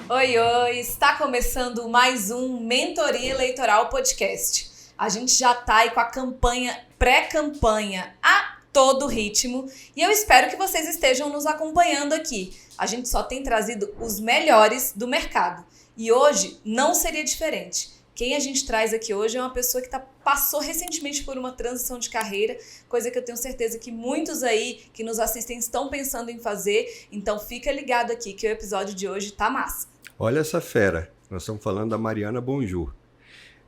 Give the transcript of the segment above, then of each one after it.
Oi, oi! Está começando mais um Mentoria Eleitoral Podcast. A gente já tá aí com a campanha, pré-campanha a todo ritmo e eu espero que vocês estejam nos acompanhando aqui. A gente só tem trazido os melhores do mercado e hoje não seria diferente. Quem a gente traz aqui hoje é uma pessoa que passou recentemente por uma transição de carreira, coisa que eu tenho certeza que muitos aí que nos assistem estão pensando em fazer. Então fica ligado aqui que o episódio de hoje tá massa. Olha essa fera, nós estamos falando da Mariana Bonjour.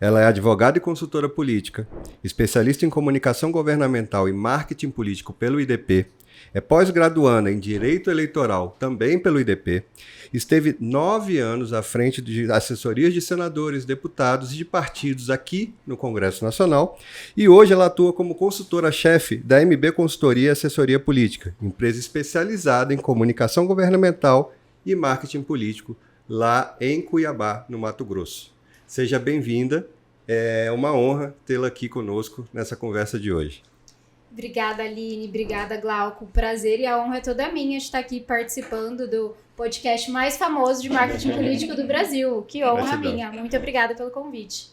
Ela é advogada e consultora política, especialista em comunicação governamental e marketing político pelo IDP, é pós-graduanda em Direito Eleitoral também pelo IDP, esteve 9 anos à frente de assessorias de senadores, deputados e de partidos aqui no Congresso Nacional e hoje ela atua como consultora-chefe da MB Consultoria e Assessoria Política, empresa especializada em comunicação governamental e marketing político lá em Cuiabá, no Mato Grosso. Seja bem-vinda, é uma honra tê-la aqui conosco nessa conversa de hoje. Obrigada, Aline, obrigada, Glauco. O prazer e a honra é toda minha de estar aqui participando do podcast mais famoso de marketing político do Brasil. Que honra minha. Muito obrigada pelo convite.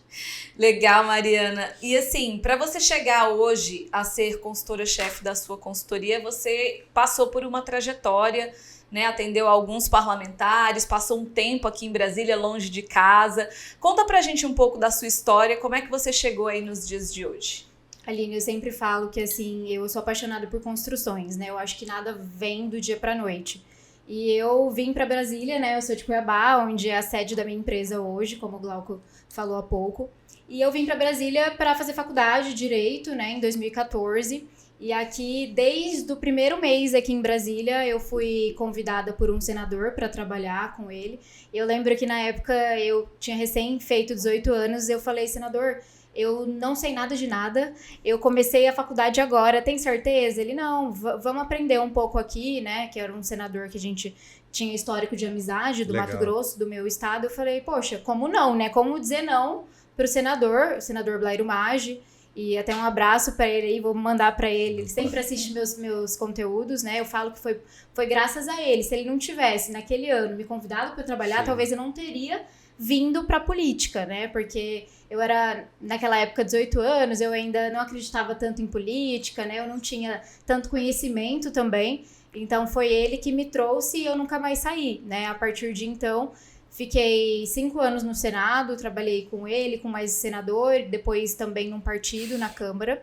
Legal, Mariana. E assim, para você chegar hoje a ser consultora-chefe da sua consultoria, você passou por uma trajetória, né, atendeu alguns parlamentares, passou um tempo aqui em Brasília, longe de casa. Conta pra gente um pouco da sua história, como é que você chegou aí nos dias de hoje? Aline, eu sempre falo que assim, eu sou apaixonada por construções, né? Eu acho que nada vem do dia pra noite. E eu vim pra Brasília, né? Eu sou de Cuiabá, onde é a sede da minha empresa hoje, como o Glauco falou há pouco. E eu vim pra Brasília para fazer faculdade de Direito, né, em 2014. E aqui, desde o primeiro mês aqui em Brasília, eu fui convidada por um senador para trabalhar com ele. Eu lembro que na época eu tinha recém feito 18 anos, eu falei, senador, eu não sei nada de nada, eu comecei a faculdade agora, tem certeza? Ele, não, vamos aprender um pouco aqui, né, que era um senador que a gente tinha histórico de amizade do Legal. Mato Grosso, do meu estado. Eu falei, poxa, como não, né, como dizer não pro senador, o senador Blairo Maggi. E até um abraço para ele aí, vou mandar para ele. Ele sempre assiste meus conteúdos, né? Eu falo que foi graças a ele. Se ele não tivesse, naquele ano, me convidado para trabalhar, talvez eu não teria vindo para política, né? Porque eu era, naquela época, 18 anos, eu ainda não acreditava tanto em política, né? Eu não tinha tanto conhecimento também. Então, foi ele que me trouxe e eu nunca mais saí, né? A partir de então, fiquei 5 anos no Senado, trabalhei com ele, com mais senador, depois também num partido na Câmara.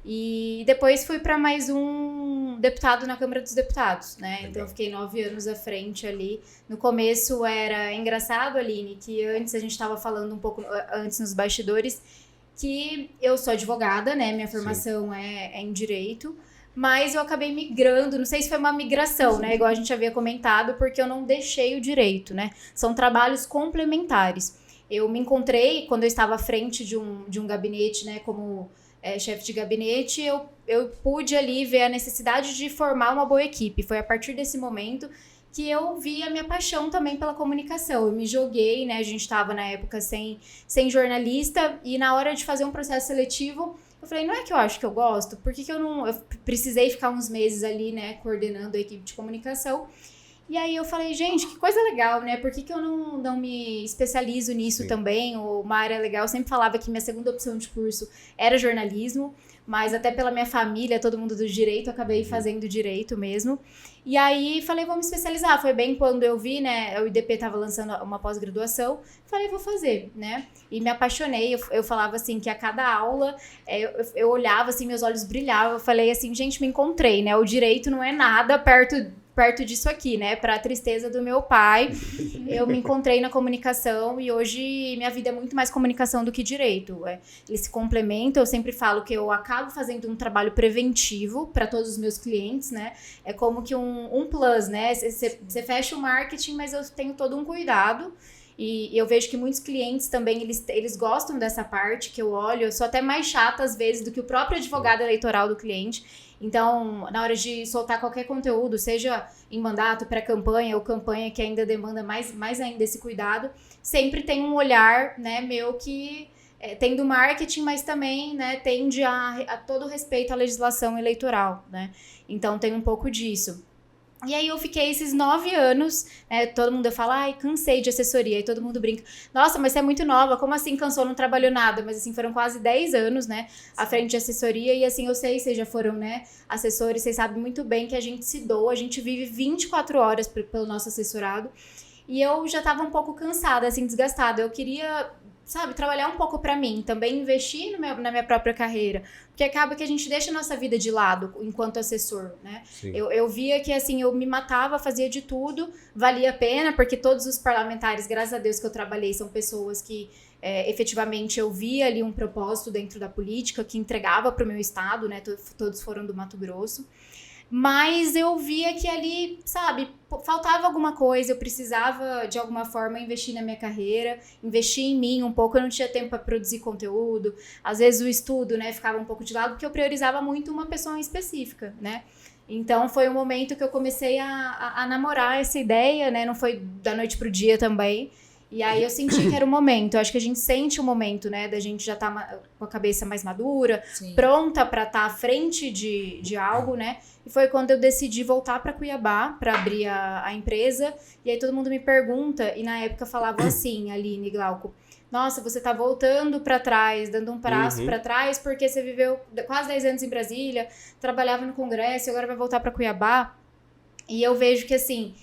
E depois fui para mais um deputado na Câmara dos Deputados, né? Legal. Então eu fiquei 9 anos à frente ali. No começo era engraçado, Aline, que antes a gente estava falando um pouco antes nos bastidores, que eu sou advogada, né? Minha formação é em Direito. Mas eu acabei migrando, não sei se foi uma migração, né? Igual a gente havia comentado, porque eu não deixei o direito, né? São trabalhos complementares. Eu me encontrei, quando eu estava à frente de um gabinete, né? Como chefe de gabinete, eu pude ali ver a necessidade de formar uma boa equipe. Foi a partir desse momento que eu vi a minha paixão também pela comunicação. Eu me joguei, né? A gente estava na época sem jornalista e na hora de fazer um processo seletivo, eu falei, não é que eu acho que eu gosto? Por que eu não... Eu precisei ficar uns meses ali, né, coordenando a equipe de comunicação. E aí eu falei, gente, que coisa legal, né? Por que eu não me especializo nisso também? Ou uma área legal. Eu sempre falava que minha segunda opção de curso era jornalismo, mas até pela minha família, todo mundo do direito, eu acabei fazendo direito mesmo. E aí falei, vou me especializar. Foi bem quando eu vi, né, o IDP estava lançando uma pós-graduação, falei, vou fazer, né? E me apaixonei, eu falava assim, que a cada aula, eu olhava assim, meus olhos brilhavam, eu falei assim, gente, me encontrei, né? O direito não é nada perto disso aqui, né? Para a tristeza do meu pai, eu me encontrei na comunicação e hoje minha vida é muito mais comunicação do que direito. Eles se complementam, eu sempre falo que eu acabo fazendo um trabalho preventivo para todos os meus clientes, né? É como que um plus, né? Você fecha o marketing, mas eu tenho todo um cuidado. E eu vejo que muitos clientes também, eles gostam dessa parte que eu olho. Eu sou até mais chata, às vezes, do que o próprio advogado eleitoral do cliente. Então, na hora de soltar qualquer conteúdo, seja em mandato, pré-campanha ou campanha, que ainda demanda mais ainda esse cuidado, sempre tem um olhar, né, meu que tem do marketing, mas também, né, tende a todo respeito à legislação eleitoral, né? Então, tem um pouco disso. E aí eu fiquei esses 9 anos, né, todo mundo fala, ai, cansei de assessoria, e todo mundo brinca, nossa, mas você é muito nova, como assim cansou, não trabalhou nada? Mas assim, foram quase 10 anos, né, à frente de assessoria, e assim, eu sei, vocês já foram, né, assessores, vocês sabem muito bem que a gente se doa, a gente vive 24 horas pelo nosso assessorado, e eu já tava um pouco cansada, assim, desgastada, eu queria, sabe, trabalhar um pouco pra mim, também investir na minha própria carreira, porque acaba que a gente deixa a nossa vida de lado enquanto assessor, né? Eu via que, assim, eu me matava, fazia de tudo, valia a pena, porque todos os parlamentares, graças a Deus que eu trabalhei, são pessoas que efetivamente eu via ali um propósito dentro da política, que entregava pro meu estado, né? Todos foram do Mato Grosso. Mas eu via que ali, sabe, faltava alguma coisa, eu precisava de alguma forma investir na minha carreira, investir em mim um pouco, eu não tinha tempo para produzir conteúdo, às vezes o estudo, né, ficava um pouco de lado, porque eu priorizava muito uma pessoa específica, né. Então foi um momento que eu comecei a namorar essa ideia, né, não foi da noite pro dia também. E aí eu senti que era o momento. Eu acho que a gente sente o momento, né? Da gente já tá com a cabeça mais madura, sim, pronta para estar à frente de algo, né? E foi quando eu decidi voltar para Cuiabá para abrir a empresa. E aí todo mundo me pergunta, e na época falava assim, Aline Glauco, nossa, você tá voltando para trás, dando um passo para trás, porque você viveu quase 10 anos em Brasília, trabalhava no Congresso, e agora vai voltar para Cuiabá. E eu vejo que, assim,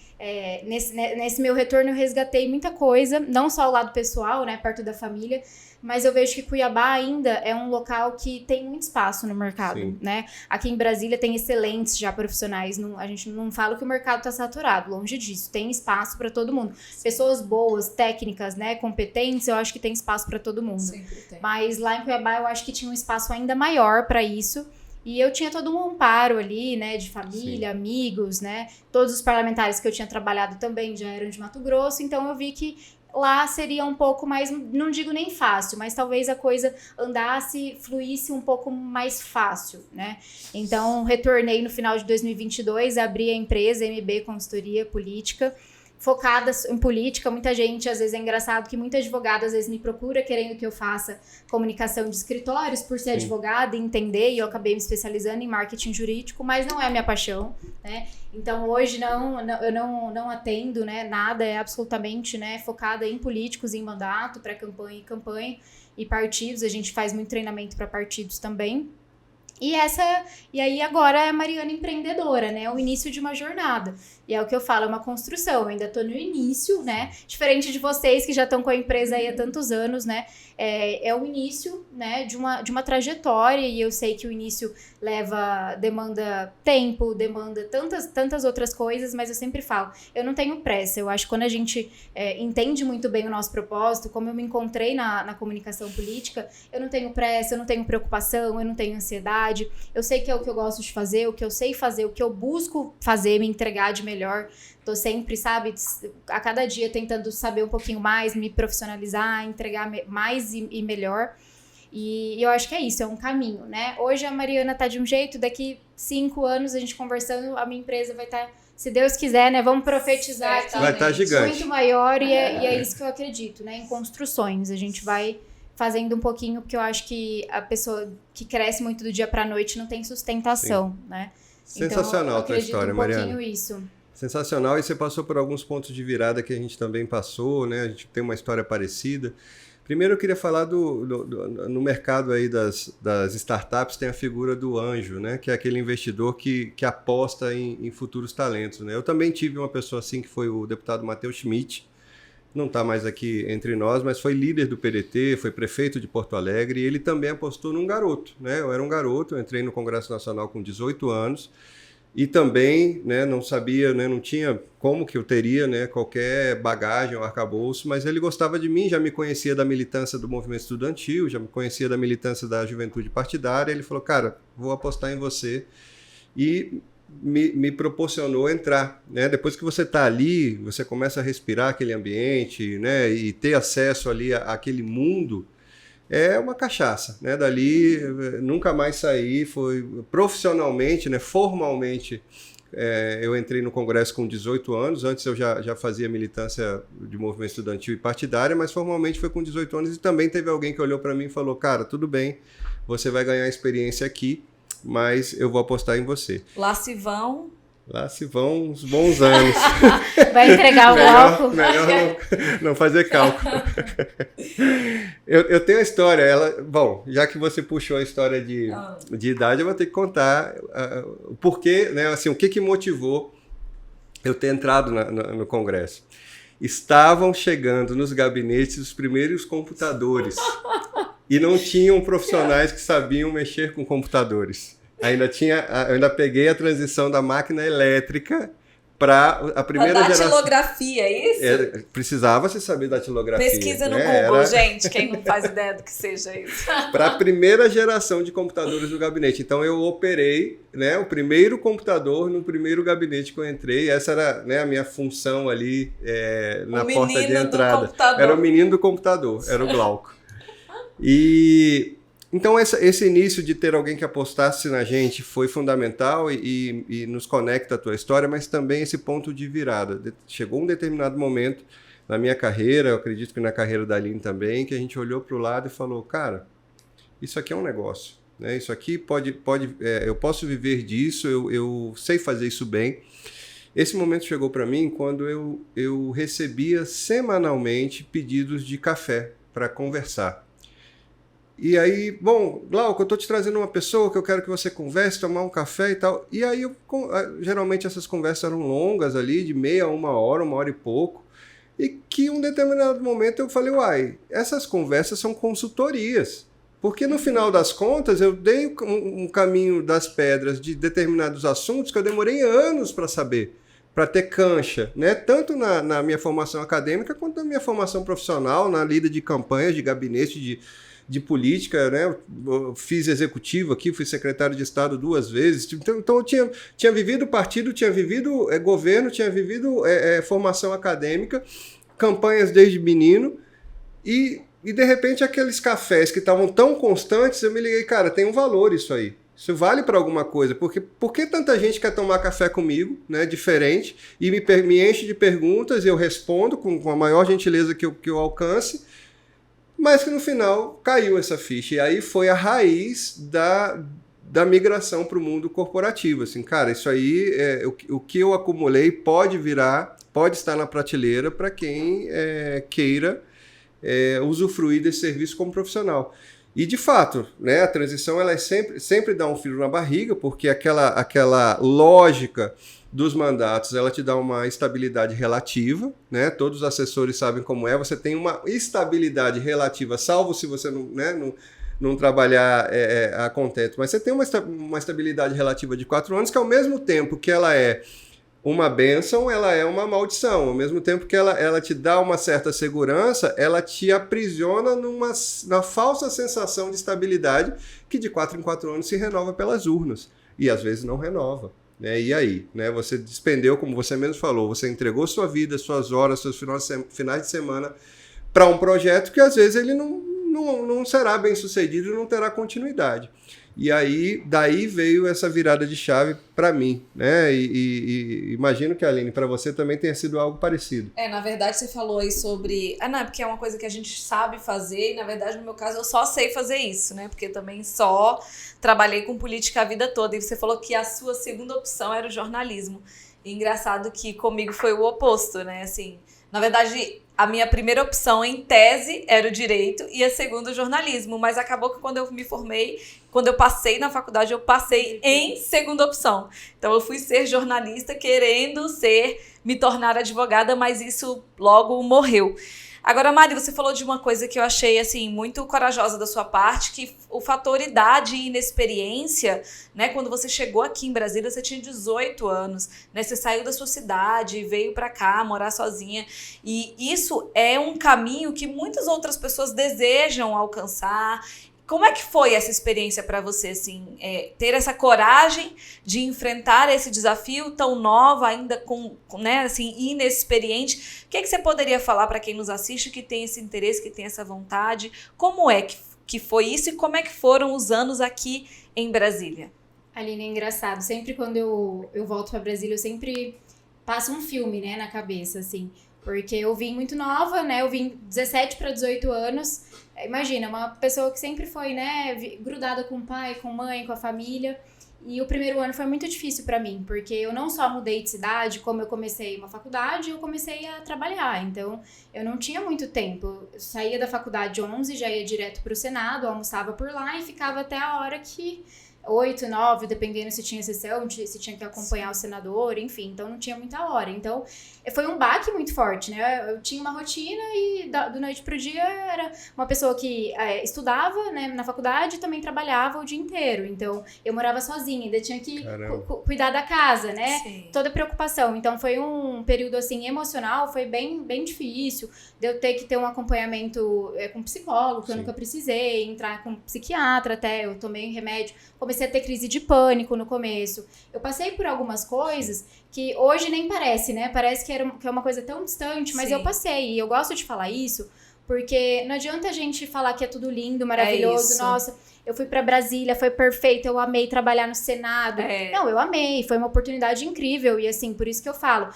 nesse meu retorno eu resgatei muita coisa, não só o lado pessoal, né, perto da família, mas eu vejo que Cuiabá ainda é um local que tem muito espaço no mercado, sim, né? Aqui em Brasília tem excelentes já profissionais, a gente não fala que o mercado está saturado, longe disso, tem espaço para todo mundo. Pessoas boas, técnicas, né, competentes, eu acho que tem espaço para todo mundo. Sempre tem. Mas lá em Cuiabá eu acho que tinha um espaço ainda maior para isso. E eu tinha todo um amparo ali, né, de família, sim, amigos, né, todos os parlamentares que eu tinha trabalhado também já eram de Mato Grosso, então eu vi que lá seria um pouco mais, não digo nem fácil, mas talvez a coisa andasse, fluísse um pouco mais fácil, né. Então retornei no final de 2022, abri a empresa MB Consultoria Política, focadas em política. Muita gente, às vezes é engraçado que muita advogada às vezes me procura querendo que eu faça comunicação de escritórios por ser, sim, advogada e entender, e eu acabei me especializando em marketing jurídico, mas não é minha paixão, né? Então hoje eu não atendo, né, nada, é absolutamente, né, focada em políticos, em mandato, pré-campanha e campanha e partidos. A gente faz muito treinamento para partidos também. E aí agora é a Mariana empreendedora, né? É o início de uma jornada. E é o que eu falo, é uma construção. Eu ainda tô no início, né? Diferente de vocês que já estão com a empresa aí há tantos anos, né? É o início, né, de uma trajetória, e eu sei que o início demanda tempo, demanda tantas outras coisas, mas eu sempre falo, eu não tenho pressa. Eu acho que quando a gente entende muito bem o nosso propósito, como eu me encontrei na comunicação política, eu não tenho pressa, eu não tenho preocupação, eu não tenho ansiedade, eu sei que é o que eu gosto de fazer, o que eu sei fazer, o que eu busco fazer, me entregar de melhor. Tô sempre, sabe, a cada dia tentando saber um pouquinho mais, me profissionalizar, entregar mais e melhor. E eu acho que é isso, é um caminho, né? Hoje a Mariana tá de um jeito, daqui 5 anos a gente conversando, a minha empresa vai estar, se Deus quiser, né? Vamos profetizar aqui. Vai estar gigante. Muito maior, e é isso que eu acredito, né? Em construções, a gente vai fazendo um pouquinho, porque eu acho que a pessoa que cresce muito do dia pra noite não tem sustentação, sim, né? Sensacional a tua história, Mariana. Um pouquinho isso. Sensacional, e você passou por alguns pontos de virada que a gente também passou, né? A gente tem uma história parecida. Primeiro eu queria falar no mercado aí das startups, tem a figura do anjo, né? Que é aquele investidor que aposta em futuros talentos, né? Eu também tive uma pessoa assim, que foi o deputado Matheus Schmidt, não está mais aqui entre nós, mas foi líder do PDT, foi prefeito de Porto Alegre, e ele também apostou num garoto, né? Eu era um garoto, eu entrei no Congresso Nacional com 18 anos, e também, né, não sabia, né, não tinha como que eu teria, né, qualquer bagagem ou arcabouço, mas ele gostava de mim, já me conhecia da militância do movimento estudantil, já me conhecia da militância da juventude partidária. Ele falou, cara, vou apostar em você, e me proporcionou entrar, né? Depois que você está ali, você começa a respirar aquele ambiente, né, e ter acesso ali àquele mundo. É uma cachaça, né? Dali nunca mais saí, foi profissionalmente, né? Formalmente, eu entrei no Congresso com 18 anos, antes eu já fazia militância de movimento estudantil e partidária, mas formalmente foi com 18 anos, e também teve alguém que olhou para mim e falou, cara, tudo bem, você vai ganhar experiência aqui, mas eu vou apostar em você. Lá se vão Lá se vão uns bons anos. Vai entregar o álcool? Melhor não fazer cálculo. Eu tenho a história, bom, já que você puxou a história de idade, eu vou ter que contar o porquê, né, assim, o que motivou eu ter entrado no Congresso. Estavam chegando nos gabinetes os primeiros computadores e não tinham profissionais que sabiam mexer com computadores. Eu ainda peguei a transição da máquina elétrica para a primeira geração. Datilografia, é isso? Precisava se saber datilografia. Pesquisa no Google, gente, quem não faz ideia do que seja isso. Para a primeira geração de computadores do gabinete. Então eu operei, né, o primeiro computador no primeiro gabinete que eu entrei. Essa era, né, a minha função ali na porta de entrada. Era o menino do computador, era o Glauco. Então, esse início de ter alguém que apostasse na gente foi fundamental e nos conecta à tua história, mas também esse ponto de virada. Chegou um determinado momento na minha carreira, eu acredito que na carreira da Aline também, que a gente olhou para o lado e falou, cara, isso aqui é um negócio, né? Isso aqui eu posso viver disso, eu sei fazer isso bem. Esse momento chegou para mim quando eu recebia semanalmente pedidos de café para conversar. E aí, bom, Glauco, eu estou te trazendo uma pessoa que eu quero que você converse, tomar um café e tal. E aí, geralmente essas conversas eram longas ali, de meia a 1 hora e pouco. E que em um determinado momento eu falei, essas conversas são consultorias. Porque no final das contas eu dei um caminho das pedras de determinados assuntos que eu demorei anos para saber, para ter cancha, né? Tanto na minha formação acadêmica quanto na minha formação profissional, na lida de campanhas, de gabinete, de política, né? Eu fiz executivo aqui, fui secretário de Estado 2 vezes. Então eu tinha vivido partido, tinha vivido governo, tinha vivido formação acadêmica, campanhas desde menino, e de repente aqueles cafés que estavam tão constantes, eu me liguei, cara, tem um valor isso aí. Isso vale para alguma coisa. Por que tanta gente quer tomar café comigo, né, diferente, e me enche de perguntas, e eu respondo com a maior gentileza que eu alcance, mas que no final caiu essa ficha. E aí foi a raiz da migração para o mundo corporativo. Assim, cara, isso aí, o que eu acumulei pode estar na prateleira para quem queira usufruir desse serviço como profissional. E, de fato, né, a transição ela sempre dá um frio na barriga, porque aquela lógica dos mandatos, ela te dá uma estabilidade relativa, né? Todos os assessores sabem como é, você tem uma estabilidade relativa, salvo se você não trabalhar a contento, mas você tem uma estabilidade relativa de 4 anos, que ao mesmo tempo que ela é uma bênção, ela é uma maldição. Ao mesmo tempo que ela te dá uma certa segurança, ela te aprisiona na falsa sensação de estabilidade que de 4 em 4 anos se renova pelas urnas, e às vezes não renova. E aí, né? Você despendeu, como você mesmo falou, você entregou sua vida, suas horas, seus finais de semana para um projeto que às vezes ele não será bem sucedido e não terá continuidade. E aí, daí veio essa virada de chave para mim, né? E imagino que, Aline, para você também tenha sido algo parecido. Na verdade você falou aí sobre... não, porque é uma coisa que a gente sabe fazer, e na verdade no meu caso eu só sei fazer isso, né? Porque eu também só trabalhei com política a vida toda, e você falou que a sua segunda opção era o jornalismo. E engraçado que comigo foi o oposto, né? Assim, na verdade, a minha primeira opção em tese era o direito e a segunda o jornalismo, mas acabou que quando eu me formei, quando eu passei na faculdade, eu passei em segunda opção. Então eu fui ser jornalista querendo me tornar advogada, mas isso logo morreu. Agora, Mari, você falou de uma coisa que eu achei assim, muito corajosa da sua parte, que o fator idade e inexperiência, né? Quando você chegou aqui em Brasília, você tinha 18 anos, né? Você saiu da sua cidade, veio para cá morar sozinha, e isso é um caminho que muitas outras pessoas desejam alcançar. Como é que foi essa experiência para você, assim, ter essa coragem de enfrentar esse desafio tão nova, ainda né, assim, inexperiente? O que você poderia falar para quem nos assiste, que tem esse interesse, que tem essa vontade? Como é que foi isso e como é que foram os anos aqui em Brasília? Aline, é engraçado. Sempre quando eu volto para Brasília, eu sempre passo um filme, né, na cabeça, assim. Porque eu vim muito nova, né? Eu vim 17 para 18 anos. Imagina, uma pessoa que sempre foi, né, grudada com o pai, com a mãe, com a família. E o primeiro ano foi muito difícil pra mim, porque eu não só mudei de cidade, como eu comecei uma faculdade, eu comecei a trabalhar. Então, eu não tinha muito tempo. Eu saía da faculdade 11, já ia direto pro Senado, almoçava por lá e ficava até a hora que 8, 9, dependendo se tinha sessão, se tinha que acompanhar o senador, enfim, então não tinha muita hora. Então, foi um baque muito forte, né? Eu tinha uma rotina e do noite pro dia era uma pessoa que estudava, né, na faculdade e também trabalhava o dia inteiro. Então, eu morava sozinha, ainda tinha que cuidar da casa, né? Sim. Toda preocupação. Então, foi um período, assim, emocional, foi bem, bem difícil. De eu ter que ter um acompanhamento com psicólogo, que eu nunca precisei, entrar com psiquiatra até, eu tomei remédio. Comecei a ter crise de pânico no começo. Eu passei por algumas coisas que hoje nem parece, né? Parece que é uma coisa tão distante, mas eu passei. E eu gosto de falar isso, porque não adianta a gente falar que é tudo lindo, maravilhoso. Nossa, eu fui pra Brasília, foi perfeito, eu amei trabalhar no Senado. Não, eu amei, foi uma oportunidade incrível. E assim, por isso que eu falo,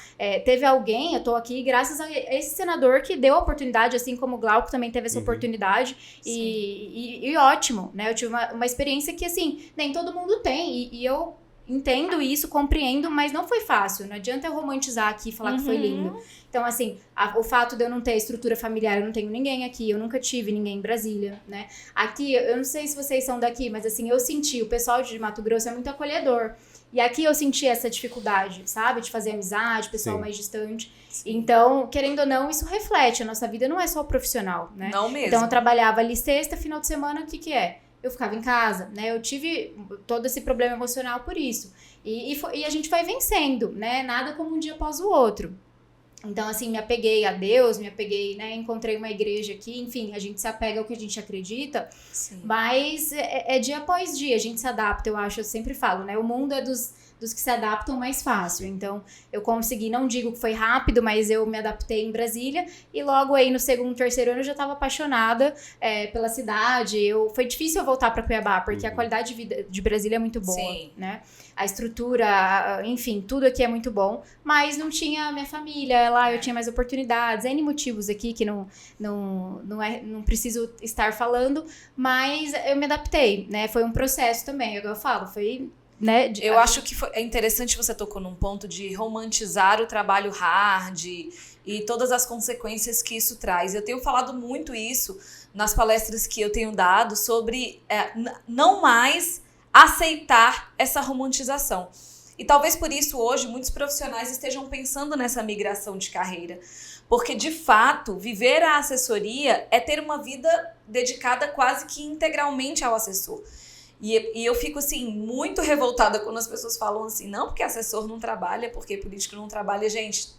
teve alguém, eu tô aqui graças a esse senador que deu a oportunidade, assim como o Glauco também teve essa oportunidade. E ótimo, né? Eu tive uma experiência que, assim, nem todo mundo tem. E eu entendo isso, compreendo, mas não foi fácil. Não adianta eu romantizar aqui e falar que foi lindo. Então, assim, o fato de eu não ter estrutura familiar, eu não tenho ninguém aqui, eu nunca tive ninguém em Brasília, né? Aqui, eu não sei se vocês são daqui, mas assim, eu senti, o pessoal de Mato Grosso é muito acolhedor. E aqui eu senti essa dificuldade, sabe? De fazer amizade, pessoal mais distante. Então, querendo ou não, isso reflete. A nossa vida não é só profissional, né? Não mesmo. Então, eu trabalhava ali sexta, final de semana, o que é? Eu ficava em casa, né? Eu tive todo esse problema emocional por isso. E a gente foi vencendo, né? Nada como um dia após o outro. Então, assim, me apeguei a Deus, me apeguei, né? Encontrei uma igreja aqui, enfim, a gente se apega ao que a gente acredita, mas é dia após dia, a gente se adapta, eu acho, eu sempre falo, né? O mundo é dos que se adaptam mais fácil. Então, eu consegui, não digo que foi rápido, mas eu me adaptei em Brasília e logo aí no segundo, terceiro ano eu já estava apaixonada pela cidade. Foi difícil eu voltar para Cuiabá, porque a qualidade de vida de Brasília é muito boa, né? A estrutura, enfim, tudo aqui é muito bom, mas não tinha minha família lá, eu tinha mais oportunidades, N motivos aqui que não preciso estar falando, mas eu me adaptei, né? Foi um processo também, eu falo, foi... Né, eu acho que é interessante, você tocou num ponto de romantizar o trabalho hard e todas as consequências que isso traz. Eu tenho falado muito isso nas palestras que eu tenho dado sobre não mais aceitar essa romantização. E talvez por isso hoje muitos profissionais estejam pensando nessa migração de carreira. Porque, de fato, viver a assessoria é ter uma vida dedicada quase que integralmente ao assessor. E eu fico, assim, muito revoltada quando as pessoas falam assim, não porque assessor não trabalha, porque político não trabalha. Gente,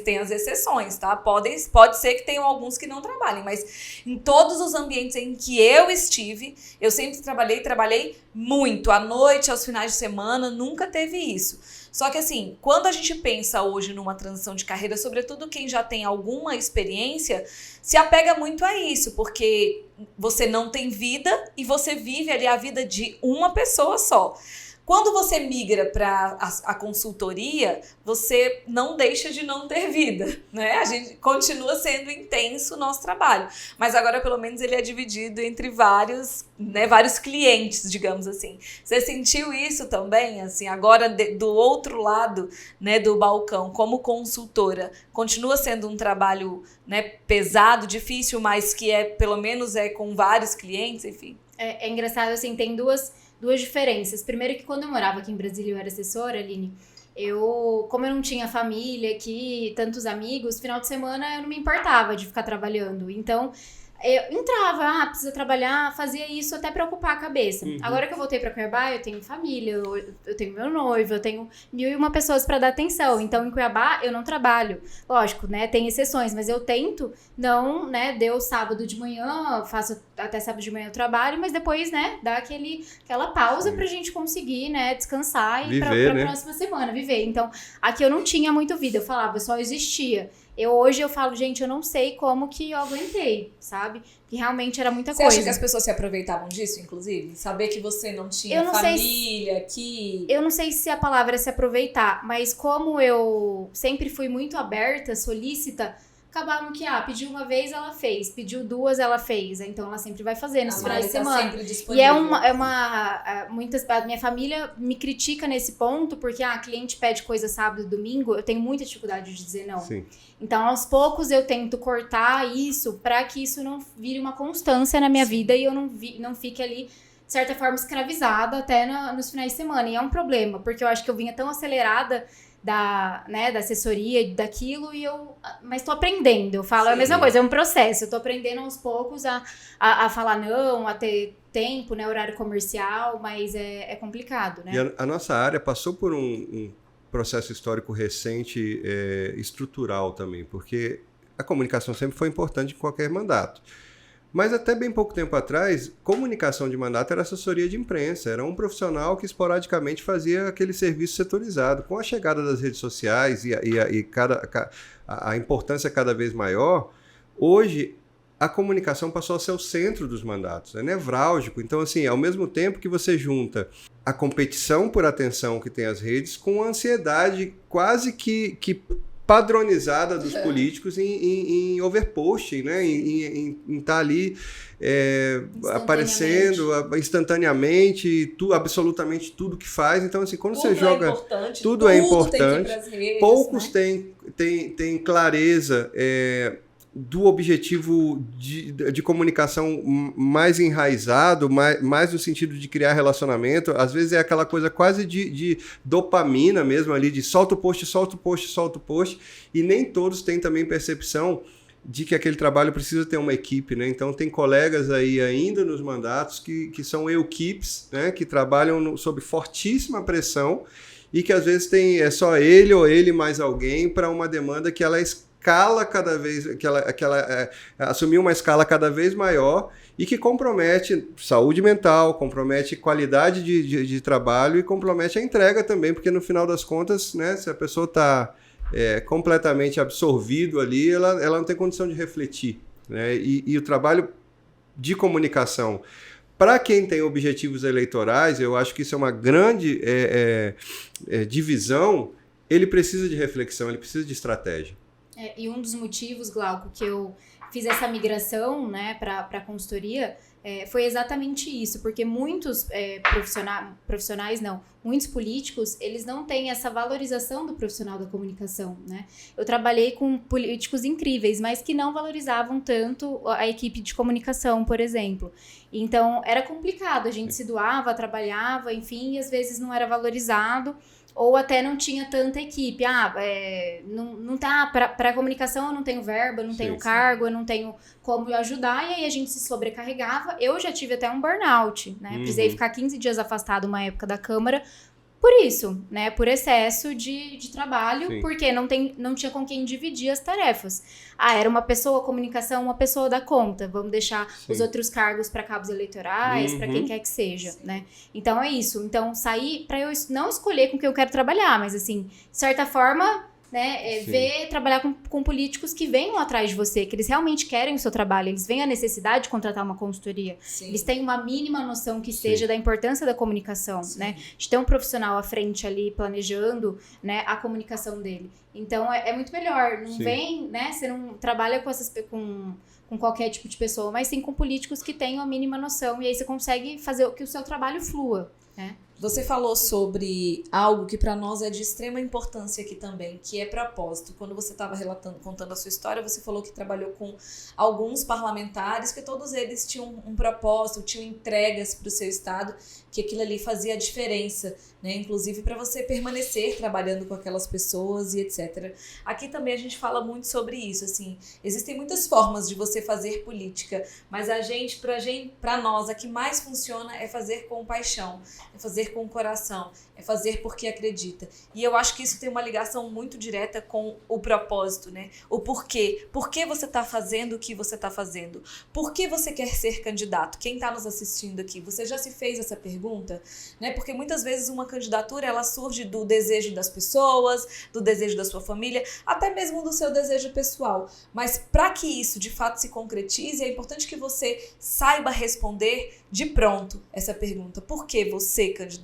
tem as exceções, tá? Pode ser que tenham alguns que não trabalhem, mas em todos os ambientes em que eu estive, eu sempre trabalhei muito, à noite, aos finais de semana, nunca teve isso. Só que assim, quando a gente pensa hoje numa transição de carreira, sobretudo quem já tem alguma experiência, se apega muito a isso, porque você não tem vida e você vive ali a vida de uma pessoa só. Quando você migra para a consultoria, você não deixa de não ter vida, né? A gente continua sendo intenso o nosso trabalho, mas agora pelo menos ele é dividido entre vários clientes, digamos assim. Você sentiu isso também, assim, agora do outro lado, né, do balcão, como consultora, continua sendo um trabalho, né, pesado, difícil, mas que pelo menos com vários clientes, enfim. É engraçado, assim, tem duas diferenças. Primeiro que quando eu morava aqui em Brasília, eu era assessora, Aline, como eu não tinha família aqui, tantos amigos, final de semana eu não me importava de ficar trabalhando. Então, eu entrava, precisa trabalhar, fazia isso até pra ocupar a cabeça. Agora que eu voltei pra Cuiabá, eu tenho família, eu tenho meu noivo, eu tenho 1001 pessoas pra dar atenção. Então, em Cuiabá, eu não trabalho. Lógico, né, tem exceções, mas eu tento não, né, deu sábado de manhã, faço até sábado de manhã eu trabalho, mas depois, né, dá aquela pausa pra gente conseguir, né, descansar e viver, pra próxima semana, viver. Então, aqui eu não tinha muito vida, eu falava, eu só existia. Hoje eu falo, gente, eu não sei como que eu aguentei, sabe? Que realmente era muita coisa. Você acha que as pessoas se aproveitavam disso, inclusive? Saber que você não tinha família aqui... Eu não sei se a palavra é se aproveitar, mas como eu sempre fui muito aberta, solícita, acabaram que, pediu uma vez, ela fez. Pediu 2, ela fez. Então, ela sempre vai fazer nos finais de semana. E a minha família me critica nesse ponto, porque a cliente pede coisa sábado e domingo, eu tenho muita dificuldade de dizer não. Sim. Então, aos poucos, eu tento cortar isso para que isso não vire uma constância na minha vida e eu não fique ali, de certa forma, escravizada até nos finais de semana. E é um problema, porque eu acho que eu vinha tão acelerada da assessoria, daquilo, mas tô aprendendo. Eu falo a mesma coisa, é um processo. Eu tô aprendendo aos poucos a falar não, a ter tempo, né, horário comercial, mas é complicado, né? E a nossa área passou por um processo histórico recente, estrutural também, porque a comunicação sempre foi importante em qualquer mandato. Mas até bem pouco tempo atrás, comunicação de mandato era assessoria de imprensa, era um profissional que esporadicamente fazia aquele serviço setorizado. Com a chegada das redes sociais e a importância cada vez maior, hoje a comunicação passou a ser o centro dos mandatos, é nevrálgico. Então, assim, ao mesmo tempo que você junta a competição por atenção que tem as redes com a ansiedade quase que padronizada dos políticos em overposting, né? Em estar ali aparecendo instantaneamente, absolutamente tudo que faz. Então, assim, quando você joga... Tudo é importante. Redes, poucos, né? têm clareza do objetivo de comunicação mais enraizado, mais no sentido de criar relacionamento. Às vezes é aquela coisa quase de dopamina mesmo ali, de solta o post, solta o post, solta o post, e nem todos têm também percepção de que aquele trabalho precisa ter uma equipe, né? Então tem colegas aí ainda nos mandatos que são equipes, né? Que trabalham sob fortíssima pressão e que às vezes é só ele ou ele mais alguém para uma demanda que ela escala cada vez, que ela assumiu uma escala cada vez maior e que compromete saúde mental, compromete qualidade de trabalho e compromete a entrega também, porque no final das contas, né, se a pessoa está completamente absorvido ali, ela não tem condição de refletir, né? E o trabalho de comunicação, para quem tem objetivos eleitorais, eu acho que isso é uma grande divisão, ele precisa de reflexão, ele precisa de estratégia. E um dos motivos, Glauco, que eu fiz essa migração, né, para a consultoria foi exatamente isso, porque muitos muitos políticos, eles não têm essa valorização do profissional da comunicação, né? Eu trabalhei com políticos incríveis, mas que não valorizavam tanto a equipe de comunicação, por exemplo. Então, era complicado, a gente se doava, trabalhava, enfim, e às vezes não era valorizado, ou até não tinha tanta equipe. Não tá, para comunicação eu não tenho verba, eu não tenho cargo, eu não tenho como ajudar, e aí a gente se sobrecarregava. Eu já tive até um burnout, né? Precisei ficar 15 dias afastado uma época da Câmara, por isso, né? Por excesso de trabalho, porque não tinha com quem dividir as tarefas. Era uma pessoa, comunicação, uma pessoa dá conta. Vamos deixar os outros cargos para cabos eleitorais, para quem quer que seja, né? Então é isso. Então sair para eu não escolher com quem eu quero trabalhar, mas assim, de certa forma, né, trabalhar com políticos que venham atrás de você, que eles realmente querem o seu trabalho, eles veem a necessidade de contratar uma consultoria, eles têm uma mínima noção que seja da importância da comunicação, né, de ter um profissional à frente ali planejando, né, a comunicação dele. Então é muito melhor, não vem, né, você não trabalha com qualquer tipo de pessoa, mas sim com políticos que tenham a mínima noção, e aí você consegue fazer que o seu trabalho flua, né. Você falou sobre algo que para nós é de extrema importância aqui também, que é propósito. Quando você estava contando a sua história, você falou que trabalhou com alguns parlamentares, que todos eles tinham um propósito, tinham entregas para o seu estado, que aquilo ali fazia a diferença, né? Inclusive para você permanecer trabalhando com aquelas pessoas e etc. Aqui também a gente fala muito sobre isso, assim, existem muitas formas de você fazer política, mas para nós, a que mais funciona é fazer com paixão, é fazer com o coração, é fazer porque acredita. E eu acho que isso tem uma ligação muito direta com o propósito, né? O porquê. Por que você está fazendo o que você está fazendo? Por que você quer ser candidato? Quem está nos assistindo aqui, você já se fez essa pergunta? Né? Porque muitas vezes uma candidatura, ela surge do desejo das pessoas, do desejo da sua família, até mesmo do seu desejo pessoal. Mas para que isso de fato se concretize, é importante que você saiba responder de pronto essa pergunta. Por que você, candidato?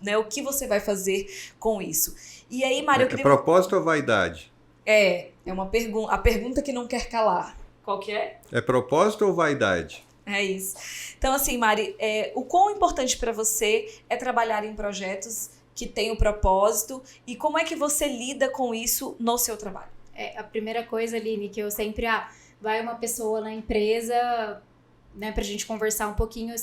Né? O que você vai fazer com isso? E aí, Mário, eu queria... propósito ou vaidade? É uma pergunta, a pergunta que não quer calar. Qual que é? É propósito ou vaidade? É isso. Então, assim, Mari, o quão importante para você é trabalhar em projetos que têm o propósito e como é que você lida com isso no seu trabalho? A primeira coisa, Aline, que eu sempre... vai uma pessoa na empresa, né, pra gente conversar um pouquinho,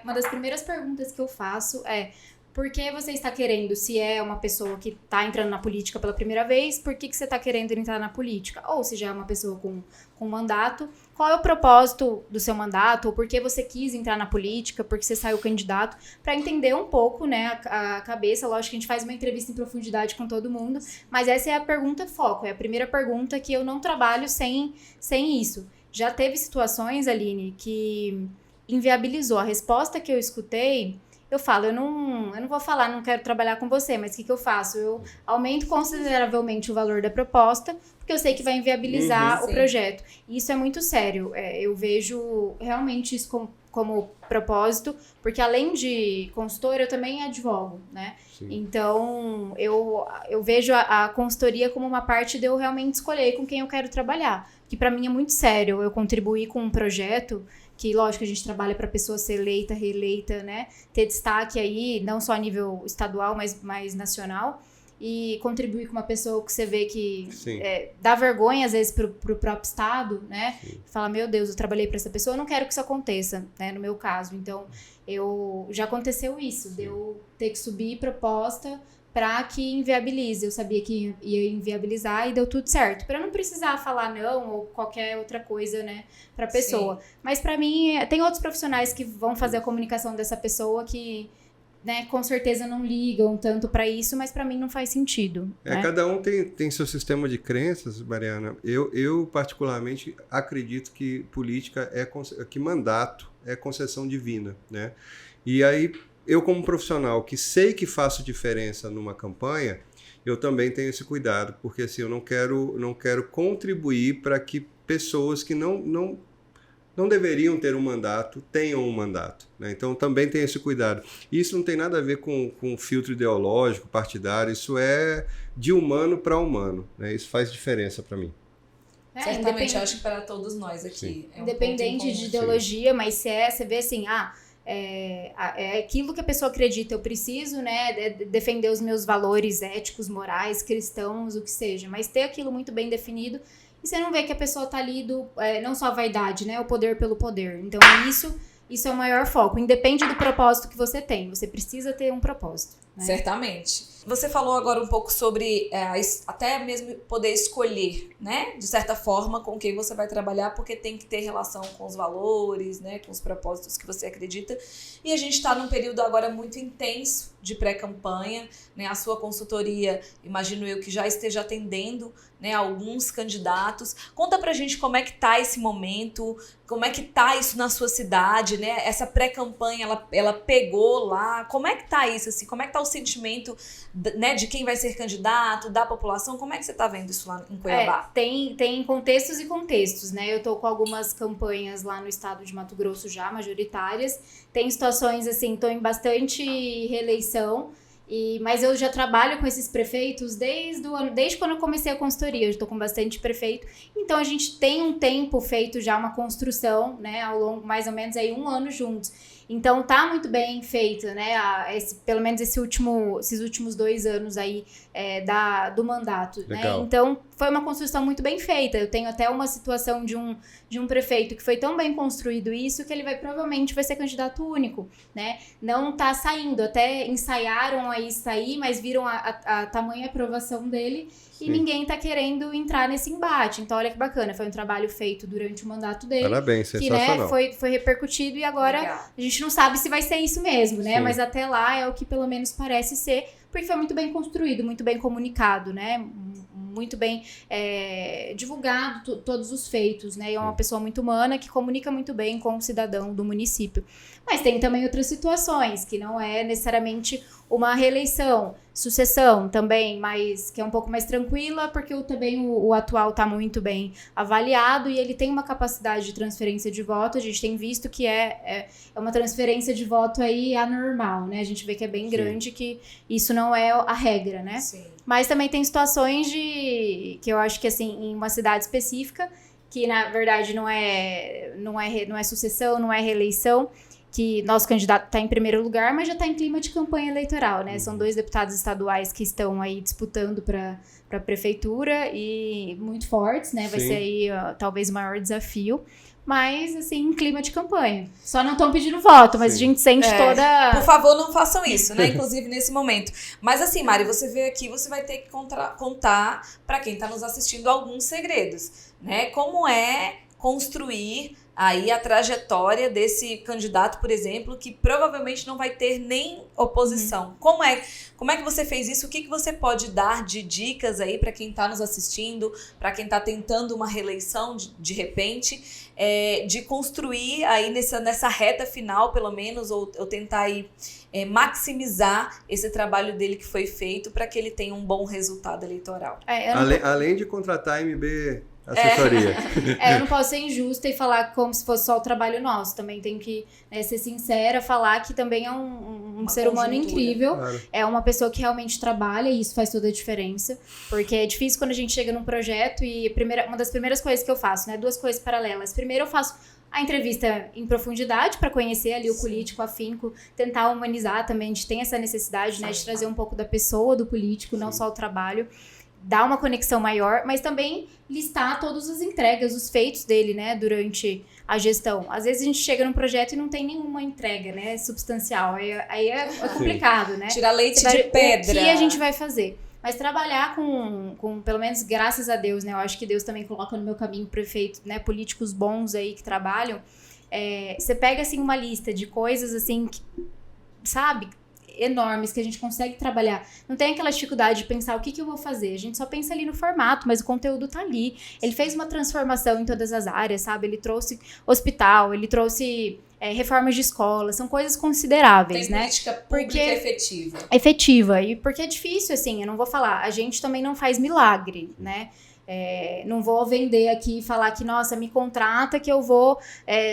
uma das primeiras perguntas que eu faço é: por que você está querendo? Se é uma pessoa que está entrando na política pela primeira vez, por que você está querendo entrar na política? Ou se já é uma pessoa com mandato, qual é o propósito do seu mandato? Ou por que você quis entrar na política? Por que você saiu candidato? Para entender um pouco, né, a cabeça. Lógico que a gente faz uma entrevista em profundidade com todo mundo, mas essa é a pergunta foco, é a primeira pergunta que eu não trabalho sem isso. Já teve situações, Aline, que inviabilizou. A resposta que eu escutei... Eu falo, eu não vou falar, não quero trabalhar com você, mas o que eu faço? Eu aumento consideravelmente o valor da proposta, porque eu sei que vai inviabilizar o projeto. E isso é muito sério. Eu vejo realmente isso como propósito, porque além de consultora, eu também advogo, né? Sim. Então, eu vejo a consultoria como uma parte de eu realmente escolher com quem eu quero trabalhar. Que para mim é muito sério eu contribuir com um projeto que, lógico, a gente trabalha para a pessoa ser eleita, reeleita, né? Ter destaque aí, não só a nível estadual, mas nacional. E contribuir com uma pessoa que você vê que dá vergonha, às vezes, pro próprio Estado, né? Sim. Fala, meu Deus, eu trabalhei para essa pessoa, eu não quero que isso aconteça, né? No meu caso. Então, já aconteceu isso, de eu ter que subir proposta para que inviabilize. Eu sabia que ia inviabilizar e deu tudo certo. Para não precisar falar não ou qualquer outra coisa, né, para a pessoa. Sim. Mas para mim, tem outros profissionais que vão fazer a comunicação dessa pessoa que, né, com certeza não ligam tanto para isso, mas para mim não faz sentido. Né? Cada um tem seu sistema de crenças, Mariana. Eu particularmente acredito que política que mandato é concessão divina, né? E aí eu, como profissional que sei que faço diferença numa campanha, eu também tenho esse cuidado, porque assim, eu não quero contribuir para que pessoas que não deveriam ter um mandato tenham um mandato, né? Então também tem esse cuidado. Isso não tem nada a ver com filtro ideológico, partidário, isso é de humano para humano, né? Isso faz diferença para mim. Certamente, eu acho que para todos nós aqui. Independente de ideologia, mas você vê assim, é aquilo que a pessoa acredita, eu preciso, né, defender os meus valores éticos, morais, cristãos, o que seja, mas ter aquilo muito bem definido, e você não vê que a pessoa tá ali não só a vaidade, né, o poder pelo poder. Então isso é o maior foco, independe do propósito que você tem, você precisa ter um propósito. Né? Certamente. Você falou agora um pouco sobre até mesmo poder escolher, né, de certa forma, com quem você vai trabalhar, porque tem que ter relação com os valores, né, com os propósitos que você acredita. E a gente está num período agora muito intenso de pré-campanha, né, a sua consultoria, imagino eu que já esteja atendendo, né, alguns candidatos. Conta pra gente como é que tá esse momento, como é que tá isso na sua cidade, né, essa pré-campanha, ela pegou lá, como é que tá isso, assim, como é que tá o sentimento, né, de quem vai ser candidato, da população, como é que você tá vendo isso lá em Cuiabá? Tem contextos e contextos, né, eu tô com algumas campanhas lá no estado de Mato Grosso já, majoritárias, tem situações assim, tô em bastante reeleição, mas eu já trabalho com esses prefeitos desde quando eu comecei a consultoria, eu estou com bastante prefeito, então a gente tem um tempo feito já uma construção, né, ao longo mais ou menos aí 1 ano juntos. Então tá muito bem feito, né? Pelo menos esses últimos 2 anos aí do mandato. Né? Então foi uma construção muito bem feita. Eu tenho até uma situação de um prefeito que foi tão bem construído isso que ele provavelmente vai ser candidato único, né? Não tá saindo, até ensaiaram aí sair, mas viram a tamanha aprovação dele. Sim. E ninguém tá querendo entrar nesse embate. Então, olha que bacana, foi um trabalho feito durante o mandato dele. Parabéns, sensacional. Que, né, foi repercutido e agora a gente não sabe se vai ser isso mesmo, né? Sim. Mas até lá é o que pelo menos parece ser, porque foi muito bem construído, muito bem comunicado, né? Muito bem divulgado todos os feitos, né? E é uma pessoa muito humana que comunica muito bem com o cidadão do município. Mas tem também outras situações, que não é necessariamente uma reeleição, sucessão também, mas que é um pouco mais tranquila, porque também o atual está muito bem avaliado e ele tem uma capacidade de transferência de voto. A gente tem visto que é uma transferência de voto aí anormal, né? A gente vê que é bem grande, que isso não é a regra, né? Sim. Mas também tem situações que eu acho que, assim, em uma cidade específica, que na verdade não é sucessão, não é reeleição, que nosso candidato está em primeiro lugar, mas já está em clima de campanha eleitoral, né? São 2 deputados estaduais que estão aí disputando para a prefeitura e muito fortes, né? Vai ser aí talvez o maior desafio. Mas, assim, em clima de campanha. Só não estão pedindo voto, mas a gente sente toda... Por favor, não façam isso, né? Inclusive nesse momento. Mas assim, Mari, você veio aqui, você vai ter que contar para quem está nos assistindo alguns segredos, né? Como é construir aí a trajetória desse candidato, por exemplo, que provavelmente não vai ter nem oposição. Como é que você fez isso? O que você pode dar de dicas aí para quem está nos assistindo, para quem está tentando uma reeleição de repente, de construir aí nessa reta final, pelo menos, ou tentar aí maximizar esse trabalho dele que foi feito para que ele tenha um bom resultado eleitoral. Além de contratar a MB assessoria. Eu não posso ser injusta e falar como se fosse só o trabalho nosso. Também tenho que ser sincera, falar que também é um ser humano incrível. Claro. É uma pessoa que realmente trabalha e isso faz toda a diferença. Porque é difícil quando a gente chega num projeto e uma das primeiras coisas que eu faço, né? 2 coisas paralelas. Primeiro eu faço a entrevista em profundidade para conhecer ali o político afinco, tentar humanizar também. A gente tem essa necessidade, né, de trazer um pouco da pessoa do político, não só o trabalho. Dar uma conexão maior, mas também listar todas as entregas, os feitos dele, né, durante a gestão. Às vezes a gente chega num projeto e não tem nenhuma entrega, né, substancial. Aí é complicado, né? Tirar leite de pedra. O que a gente vai fazer? Mas trabalhar com, pelo menos, graças a Deus, né, eu acho que Deus também coloca no meu caminho prefeito, né, políticos bons aí que trabalham. Você pega, assim, uma lista de coisas, assim, que, sabe, enormes que a gente consegue trabalhar. Não tem aquela dificuldade de pensar o que eu vou fazer. A gente só pensa ali no formato, mas o conteúdo tá ali. Ele fez uma transformação em todas as áreas, sabe? Ele trouxe hospital, ele trouxe reformas de escola. São coisas consideráveis, tem né? Política pública efetiva. Efetiva. E porque é difícil, assim, eu não vou falar. A gente também não faz milagre, né? Não vou vender aqui e falar que, nossa, me contrata que eu vou...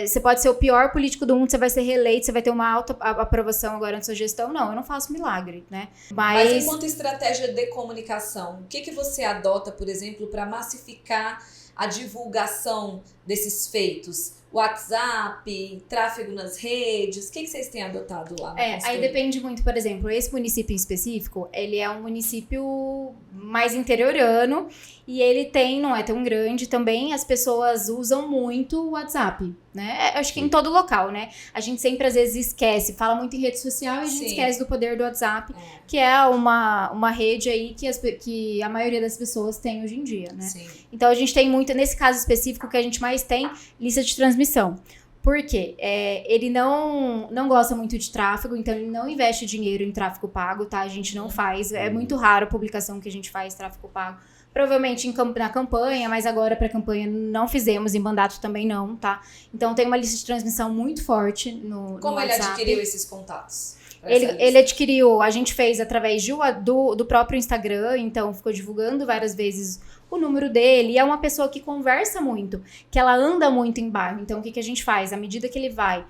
você pode ser o pior político do mundo, você vai ser reeleito, você vai ter uma alta aprovação agora na sua gestão. Não, eu não faço milagre, né? Mas enquanto estratégia de comunicação, o que você adota, por exemplo, para massificar a divulgação desses feitos? WhatsApp, tráfego nas redes, o que vocês têm adotado lá? Aí depende muito, por exemplo, esse município em específico, ele é um município mais interiorano e ele não é tão grande também, as pessoas usam muito o WhatsApp, né? Acho que em todo local, né? A gente sempre às vezes esquece, fala muito em rede social e a gente esquece do poder do WhatsApp, que é uma rede aí que a maioria das pessoas tem hoje em dia, né? Sim. Então a gente tem muito, nesse caso específico, que a gente mais tem lista de transmissão. Por quê? Ele não gosta muito de tráfego, então ele não investe dinheiro em tráfego pago, tá? A gente não faz, é muito raro a publicação que a gente faz tráfego pago. Provavelmente na campanha, mas agora para a campanha não fizemos, em mandato também não, tá? Então tem uma lista de transmissão muito forte no Como WhatsApp. ele adquiriu esses contatos? Ele adquiriu, a gente fez através do próprio Instagram, então ficou divulgando várias vezes o número dele, e é uma pessoa que conversa muito, que ela anda muito em bairro. Então o que a gente faz? À medida que ele vai,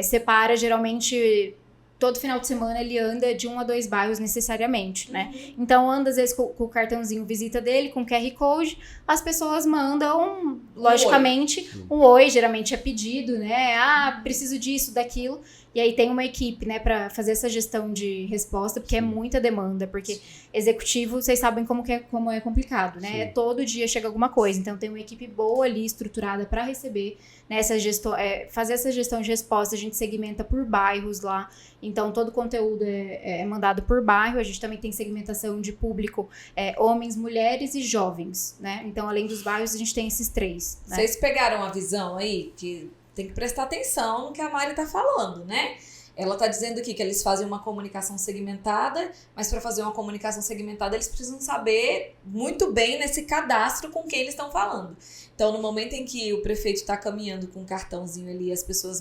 separa geralmente... Todo final de semana ele anda de 1 a 2 bairros necessariamente, né? Então anda às vezes com o cartãozinho visita dele, com QR Code, as pessoas mandam, logicamente, um oi, geralmente é pedido, né? Preciso disso, daquilo. E aí tem uma equipe, né, pra fazer essa gestão de resposta, porque é muita demanda, porque executivo, vocês sabem como é complicado, né? Todo dia chega alguma coisa, então tem uma equipe boa ali, estruturada para receber, né, fazer essa gestão de resposta. A gente segmenta por bairros lá, então todo o conteúdo é mandado por bairro. A gente também tem segmentação de público, homens, mulheres e jovens, né? Então além dos bairros a gente tem esses 3, né? Vocês pegaram a visão aí que tem que prestar atenção no que a Mari tá falando, né? Ela está dizendo aqui que eles fazem uma comunicação segmentada, mas para fazer uma comunicação segmentada eles precisam saber muito bem nesse cadastro com quem eles estão falando. Então, no momento em que o prefeito está caminhando com um cartãozinho ali, as pessoas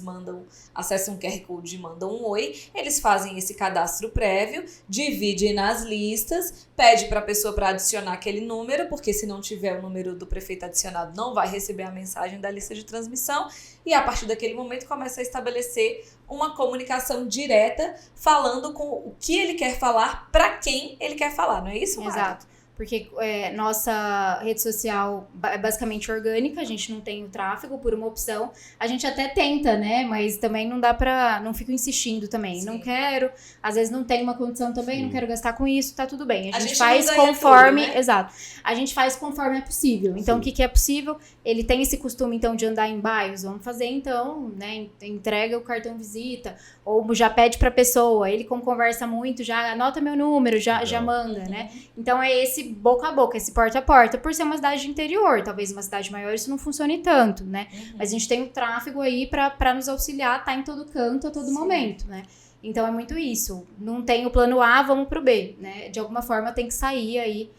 acessam um QR Code e mandam um oi, eles fazem esse cadastro prévio, dividem nas listas, pede para a pessoa para adicionar aquele número, porque se não tiver o número do prefeito adicionado, não vai receber a mensagem da lista de transmissão, e a partir daquele momento começa a estabelecer uma comunicação direta, falando com o que ele quer falar, para quem ele quer falar, não é isso, Mara? Exato. Porque nossa rede social é basicamente orgânica, a gente não tem o tráfego por uma opção. A gente até tenta, né? Mas também não dá pra... Não fico insistindo também. Sim. Não quero, às vezes não tem uma condição também, não quero gastar com isso, tá tudo bem. A gente faz conforme... Tudo, né? Exato. A gente faz conforme é possível. Então, Sim. O que é possível? Ele tem esse costume, então, de andar em bairros. Vamos fazer, então, né? Entrega o cartão visita, ou já pede pra pessoa. Ele, como conversa muito, já anota meu número, já manda, né? Então, é esse boca a boca, esse porta a porta, por ser uma cidade de interior, talvez uma cidade maior isso não funcione tanto, né? Mas a gente tem o tráfego aí pra nos auxiliar, tá em todo canto a todo momento, né? Então é muito isso, não tem o plano A, vamos pro B, né? De alguma forma tem que sair aí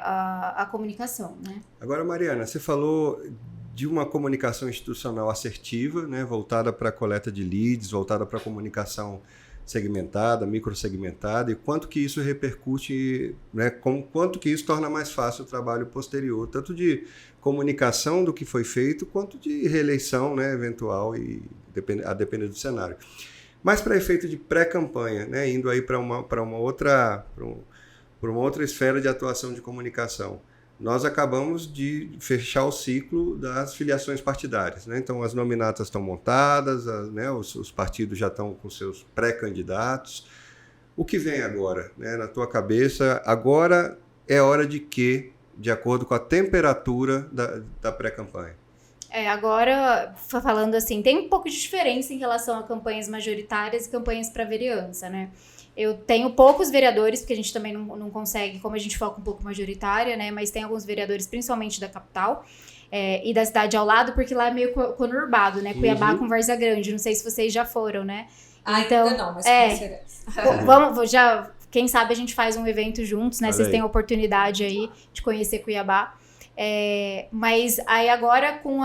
a comunicação, né? Agora, Mariana, você falou de uma comunicação institucional assertiva, né? Voltada para a coleta de leads, voltada para a comunicação segmentada, microsegmentada, e quanto que isso repercute, né, quanto que isso torna mais fácil o trabalho posterior, tanto de comunicação do que foi feito, quanto de reeleição, né, eventual, e a depender do cenário. Mas para efeito de pré-campanha, né, indo aí para uma outra esfera de atuação de comunicação, nós acabamos de fechar o ciclo das filiações partidárias, né? Então, as nominatas estão montadas, né? Os partidos já estão com seus pré-candidatos. O que vem agora, né? Na tua cabeça, agora é hora de quê, de acordo com a temperatura da pré-campanha? Agora, falando assim, tem um pouco de diferença em relação a campanhas majoritárias e campanhas para vereança, né? Eu tenho poucos vereadores, porque a gente também não consegue, como a gente foca um pouco majoritária, né? Mas tem alguns vereadores, principalmente da capital e da cidade ao lado, porque lá é meio conurbado, né? Cuiabá com Várzea Grande, não sei se vocês já foram, né? Então, ainda não, mas conheceremos. Quem sabe a gente faz um evento juntos, né? Vocês têm a oportunidade aí de conhecer Cuiabá. Mas aí agora com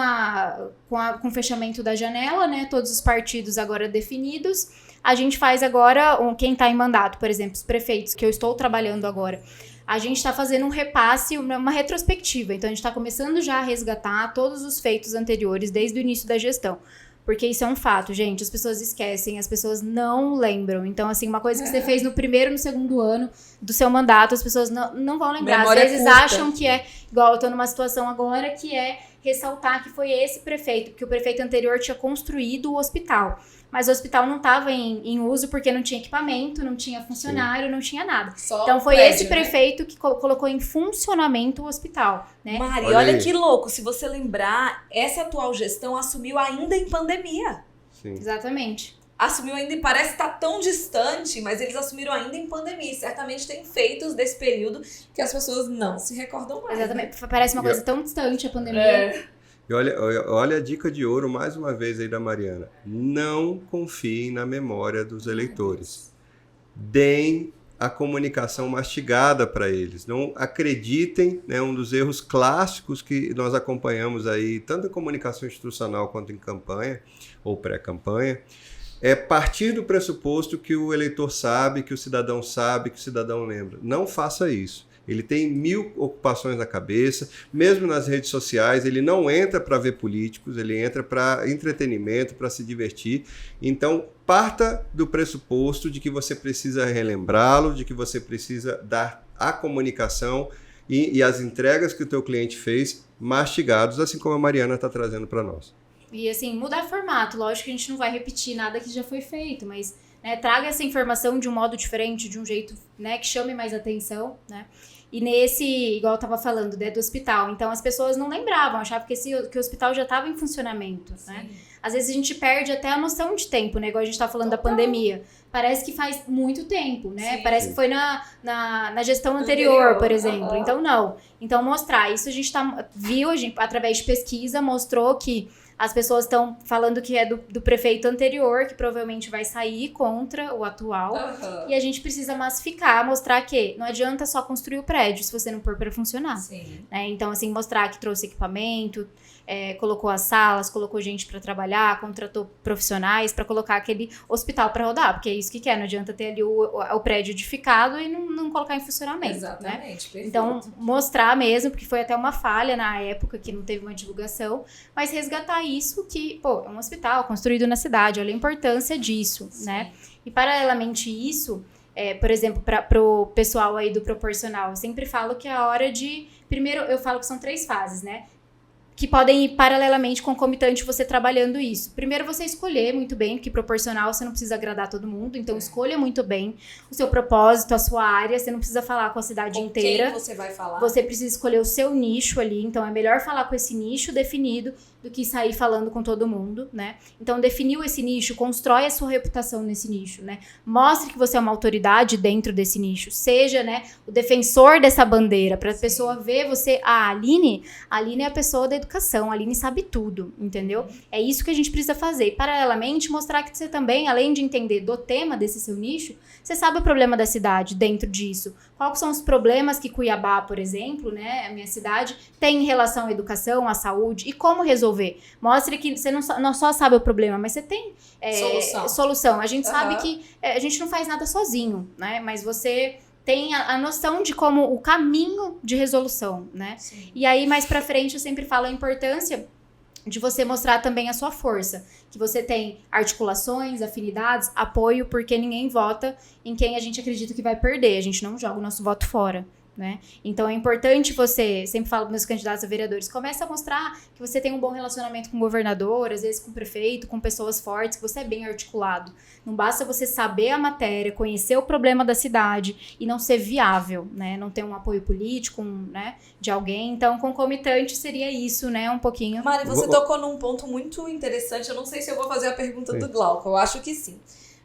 o fechamento da janela, né? Todos os partidos agora definidos, a gente faz agora, quem está em mandato, por exemplo, os prefeitos, que eu estou trabalhando agora, a gente está fazendo um repasse, uma retrospectiva. Então, a gente está começando já a resgatar todos os feitos anteriores, desde o início da gestão. Porque isso é um fato, gente, as pessoas esquecem, as pessoas não lembram. Então, assim, uma coisa que você fez no primeiro, no segundo ano do seu mandato, as pessoas não vão lembrar. Memória às vezes curta. Acham que igual eu tô numa situação agora, que é ressaltar que foi esse prefeito, porque o prefeito anterior tinha construído o hospital. Mas o hospital não estava em uso porque não tinha equipamento, não tinha funcionário, Sim. Não tinha nada. Só então foi prédio, esse prefeito, né? Que colocou em funcionamento o hospital, né? Mari, olha que louco, se você lembrar, essa atual gestão assumiu ainda em pandemia. Sim. Exatamente. Assumiu ainda, e parece estar tão distante, mas eles assumiram ainda em pandemia. E certamente tem feitos desse período que as pessoas não se recordam mais. Exatamente, né? Parece uma coisa tão distante a pandemia. E olha a dica de ouro, mais uma vez, aí da Mariana. Não confiem na memória dos eleitores. Deem a comunicação mastigada para eles. Não acreditem, né, um dos erros clássicos que nós acompanhamos aí, tanto em comunicação institucional quanto em campanha, ou pré-campanha, é partir do pressuposto que o eleitor sabe, que o cidadão lembra. Não faça isso. Ele tem 1000 ocupações na cabeça, mesmo nas redes sociais, ele não entra para ver políticos, ele entra para entretenimento, para se divertir. Então, parta do pressuposto de que você precisa relembrá-lo, de que você precisa dar a comunicação e as entregas que o teu cliente fez mastigados, assim como a Mariana está trazendo para nós. E assim, mudar formato, lógico que a gente não vai repetir nada que já foi feito, mas né, traga essa informação de um modo diferente, de um jeito, né, que chame mais atenção, né? E nesse, igual eu tava falando, né, do hospital, então as pessoas não lembravam, achavam que o hospital já estava em funcionamento, né? Às vezes a gente perde até a noção de tempo, né? Igual a gente tá falando da pandemia. Parece que faz muito tempo, né? Sim. Parece que foi na gestão anterior, por exemplo. Então, não. Então, mostrar. Isso a gente viu, através de pesquisa, mostrou que as pessoas estão falando que é do prefeito anterior, que provavelmente vai sair contra o atual. E a gente precisa massificar, mostrar que não adianta só construir o prédio se você não pôr para funcionar. Sim. Então, assim, mostrar que trouxe equipamento, colocou as salas, colocou gente para trabalhar, contratou profissionais para colocar aquele hospital para rodar, porque é isso que quer, não adianta ter ali o prédio edificado e não colocar em funcionamento. Exatamente, né? perfeito. Então, mostrar mesmo, porque foi até uma falha na época que não teve uma divulgação, mas resgatar isso que, é um hospital construído na cidade, olha a importância disso, né? E paralelamente isso, por exemplo, para o pessoal aí do proporcional, eu sempre falo que é a hora de... Primeiro, eu falo que são 3 fases, né? Que podem ir paralelamente, concomitante, você trabalhando isso. Primeiro, você escolher muito bem, porque proporcional você não precisa agradar todo mundo, então escolha muito bem o seu propósito, a sua área, você não precisa falar com a cidade inteira. Quem você vai falar? Você precisa escolher o seu nicho ali, então é melhor falar com esse nicho definido do que sair falando com todo mundo, né? Então, definiu esse nicho, constrói a sua reputação nesse nicho, né? Mostre que você é uma autoridade dentro desse nicho, seja, né, o defensor dessa bandeira, para a pessoa ver você, a Aline é a pessoa da educação, a Aline sabe tudo, entendeu? É isso que a gente precisa fazer. E, paralelamente, mostrar que você também, além de entender do tema desse seu nicho, você sabe o problema da cidade dentro disso. Quais são os problemas que Cuiabá, por exemplo, né, a minha cidade, tem em relação à educação, à saúde e como resolver. Mostre que você não só sabe o problema, mas você tem solução. A gente sabe que a gente não faz nada sozinho, né? Mas você tem a noção de como o caminho de resolução, né? Sim. E aí, mais pra frente, eu sempre falo a importância de você mostrar também a sua força. Que você tem articulações, afinidades, apoio, porque ninguém vota em quem a gente acredita que vai perder. A gente não joga o nosso voto fora. Né? Então é importante você, sempre falo para meus candidatos a vereadores, comece a mostrar que você tem um bom relacionamento com o governador, às vezes com o prefeito, com pessoas fortes, que você é bem articulado. Não basta você saber a matéria, conhecer o problema da cidade e não ser viável, né? Não ter um apoio político, né, de alguém. Então, concomitante seria isso, né? Um pouquinho. Mari, você tocou num ponto muito interessante. Eu não sei se eu vou fazer a pergunta do Glauco, eu acho que sim.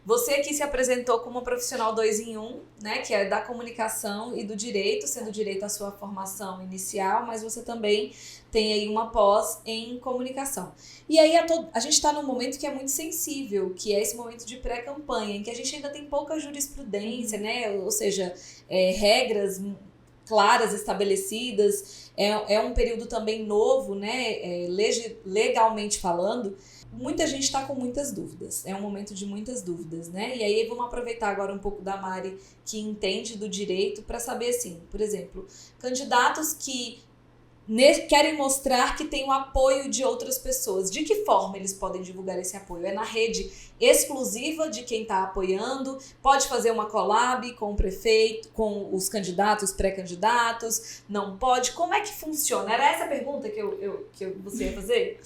Você aqui se apresentou como uma profissional 2 em 1, né, que é da comunicação e do direito, sendo direito a sua formação inicial, mas você também tem aí uma pós em comunicação. E aí a gente está num momento que é muito sensível, que é esse momento de pré-campanha, em que a gente ainda tem pouca jurisprudência, né, ou seja, regras claras, estabelecidas, é um período também novo, né, legalmente falando. Muita gente está com muitas dúvidas, é um momento de muitas dúvidas, né? E aí vamos aproveitar agora um pouco da Mari, que entende do direito, para saber assim, por exemplo, candidatos que querem mostrar que tem o apoio de outras pessoas. De que forma eles podem divulgar esse apoio? É na rede exclusiva de quem está apoiando? Pode fazer uma collab com o prefeito, com os candidatos, pré-candidatos? Não pode? Como é que funciona? Era essa a pergunta que você ia fazer?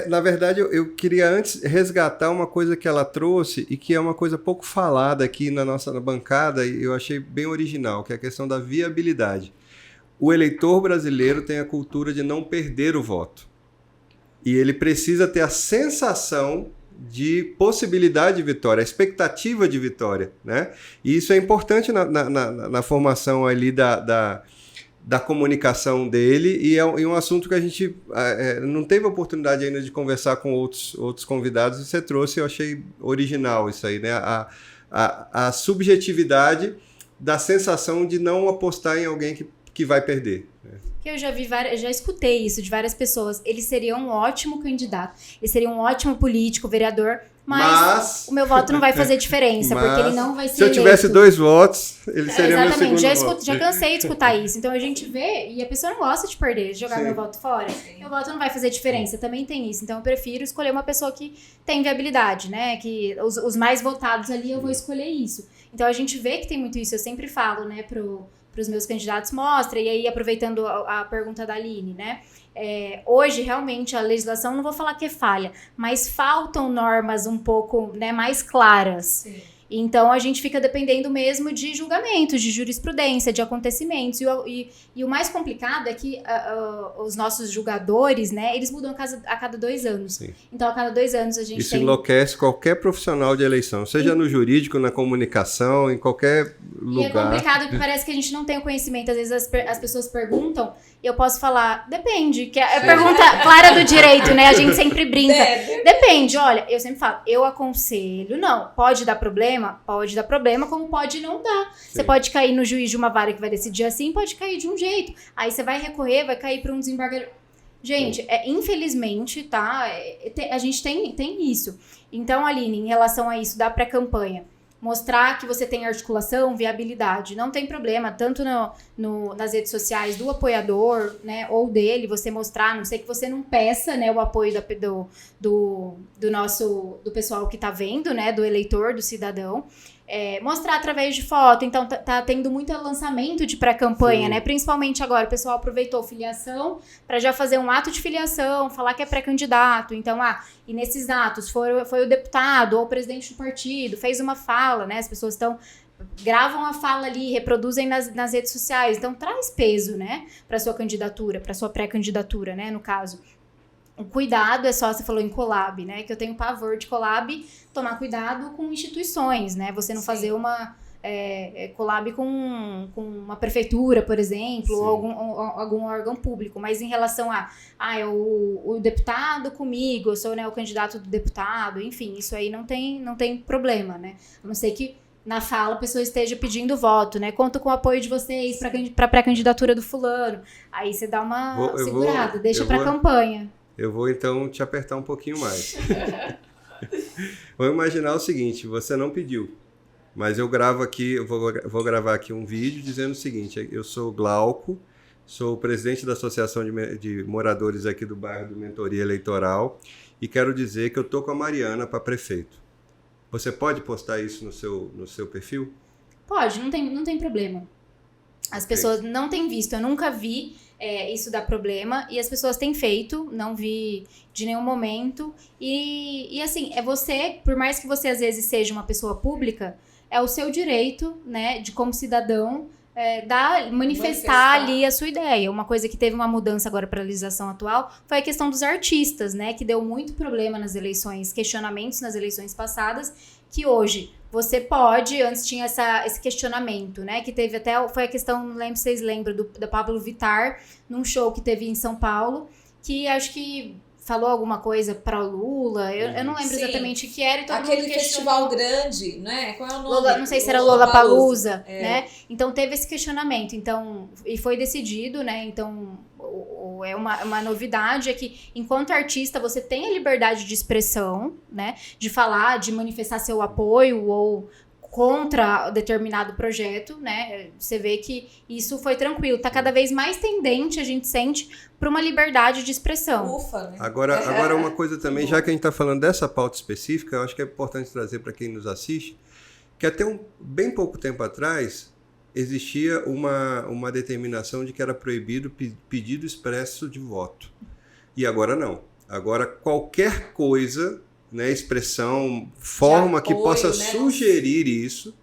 Na verdade, eu queria antes resgatar uma coisa que ela trouxe e que é uma coisa pouco falada aqui na bancada e eu achei bem original, que é a questão da viabilidade. O eleitor brasileiro tem a cultura de não perder o voto. E ele precisa ter a sensação de possibilidade de vitória, a expectativa de vitória, né? E isso é importante na formação ali da comunicação dele e é um assunto que a gente não teve oportunidade ainda de conversar com outros convidados e você trouxe, eu achei original isso aí, né? A subjetividade da sensação de não apostar em alguém que vai perder. Eu já escutei isso de várias pessoas. Ele seria um ótimo candidato, ele seria um ótimo político, vereador, mas o meu voto não vai fazer diferença, porque ele não vai ser se eu tivesse eleito. 2 votos, ele seria meu segundo voto. Já cansei de escutar isso. Então a gente vê, e a pessoa não gosta de perder, de jogar meu voto fora. Meu voto não vai fazer diferença, também tem isso. Então eu prefiro escolher uma pessoa que tem viabilidade, né? Que os mais votados ali, eu vou escolher isso. Então a gente vê que tem muito isso. Eu sempre falo, né, para os meus candidatos, mostra, e aí aproveitando a pergunta da Aline, né, hoje realmente a legislação, não vou falar que é falha, mas faltam normas um pouco, né, mais claras. Sim. Então, a gente fica dependendo mesmo de julgamentos, de jurisprudência, de acontecimentos. E o mais complicado é que os nossos julgadores, né, eles mudam a cada 2 anos. Sim. Então, a cada 2 anos a gente Isso enlouquece qualquer profissional de eleição, seja no jurídico, na comunicação, em qualquer lugar. E é complicado porque parece que a gente não tem o conhecimento. Às vezes as pessoas perguntam e eu posso falar, depende. Que é a pergunta clara do direito, né? A gente sempre brinca. Depende, olha, eu sempre falo, eu aconselho, não. Pode dar problema? Pode dar problema, como pode não dar. Sim. Você pode cair no juiz de uma vara que vai decidir assim, pode cair de um jeito. Aí você vai recorrer, vai cair para um desembargador. Gente, infelizmente, tá? A gente tem isso. Então, Aline, em relação a isso da pré-campanha, mostrar que você tem articulação, viabilidade. Não tem problema, tanto nas redes sociais do apoiador, né, ou dele, você mostrar, não sei que você não peça, né, o apoio do pessoal que tá vendo, né, do eleitor, do cidadão. Mostrar através de foto. Então, tá tendo muito lançamento de pré-campanha, né? Principalmente agora, o pessoal aproveitou filiação para já fazer um ato de filiação, falar que é pré-candidato. Então, e nesses atos foi o deputado ou o presidente do partido, fez uma fala, né? As pessoas gravam a fala ali, reproduzem nas redes sociais. Então, traz peso, né? Para sua candidatura, para sua pré-candidatura, né? No caso. O cuidado é só, você falou em collab, né? Que eu tenho pavor de collab, tomar cuidado com instituições, né? Você não fazer uma collab com uma prefeitura, por exemplo, ou algum órgão público. Mas em relação o deputado comigo, eu sou, né, o candidato do deputado, enfim, isso aí não tem problema, né? A não ser que na fala a pessoa esteja pedindo voto, né? Conto com o apoio de vocês para a pré-candidatura do fulano. Aí você dá uma segurada, deixa para campanha. Eu vou, então, te apertar um pouquinho mais. Vamos imaginar o seguinte, você não pediu, mas eu gravo aqui, eu vou gravar aqui um vídeo dizendo o seguinte, eu sou Glauco, sou o presidente da Associação de Moradores aqui do bairro do Mentoria Eleitoral e quero dizer que eu tô com a Mariana para prefeito. Você pode postar isso no seu perfil? Pode, não tem problema. As pessoas não têm visto, eu nunca vi isso dá problema, e as pessoas têm feito, não vi de nenhum momento, e assim, você, por mais que você às vezes seja uma pessoa pública, é o seu direito, né, de como cidadão, manifestar ali a sua ideia. Uma coisa que teve uma mudança agora para a legislação atual foi a questão dos artistas, né, que deu muito problema nas eleições, questionamentos nas eleições passadas, que hoje você pode, antes tinha esse questionamento, né, que teve foi a questão, não lembro se vocês lembram, da Pablo Vittar, num show que teve em São Paulo, que acho que falou alguma coisa para o Lula, eu não lembro exatamente o que era. E todo aquele mundo festival grande, né? Qual é o nome? Não sei se era Lollapalooza, né? Então teve esse questionamento, então, e foi decidido, né? Então, é uma novidade, é que enquanto artista você tem a liberdade de expressão, né? De falar, de manifestar seu apoio ou contra determinado projeto, né? Você vê que isso foi tranquilo. Tá cada vez mais tendente, a gente sente, para uma liberdade de expressão. Ufa, né? Agora uma coisa também, já que a gente está falando dessa pauta específica, eu acho que é importante trazer para quem nos assiste, que até bem pouco tempo atrás existia uma determinação de que era proibido pedido expresso de voto. E agora não. Agora qualquer coisa, né, expressão, forma apoio, que possa, né, sugerir isso,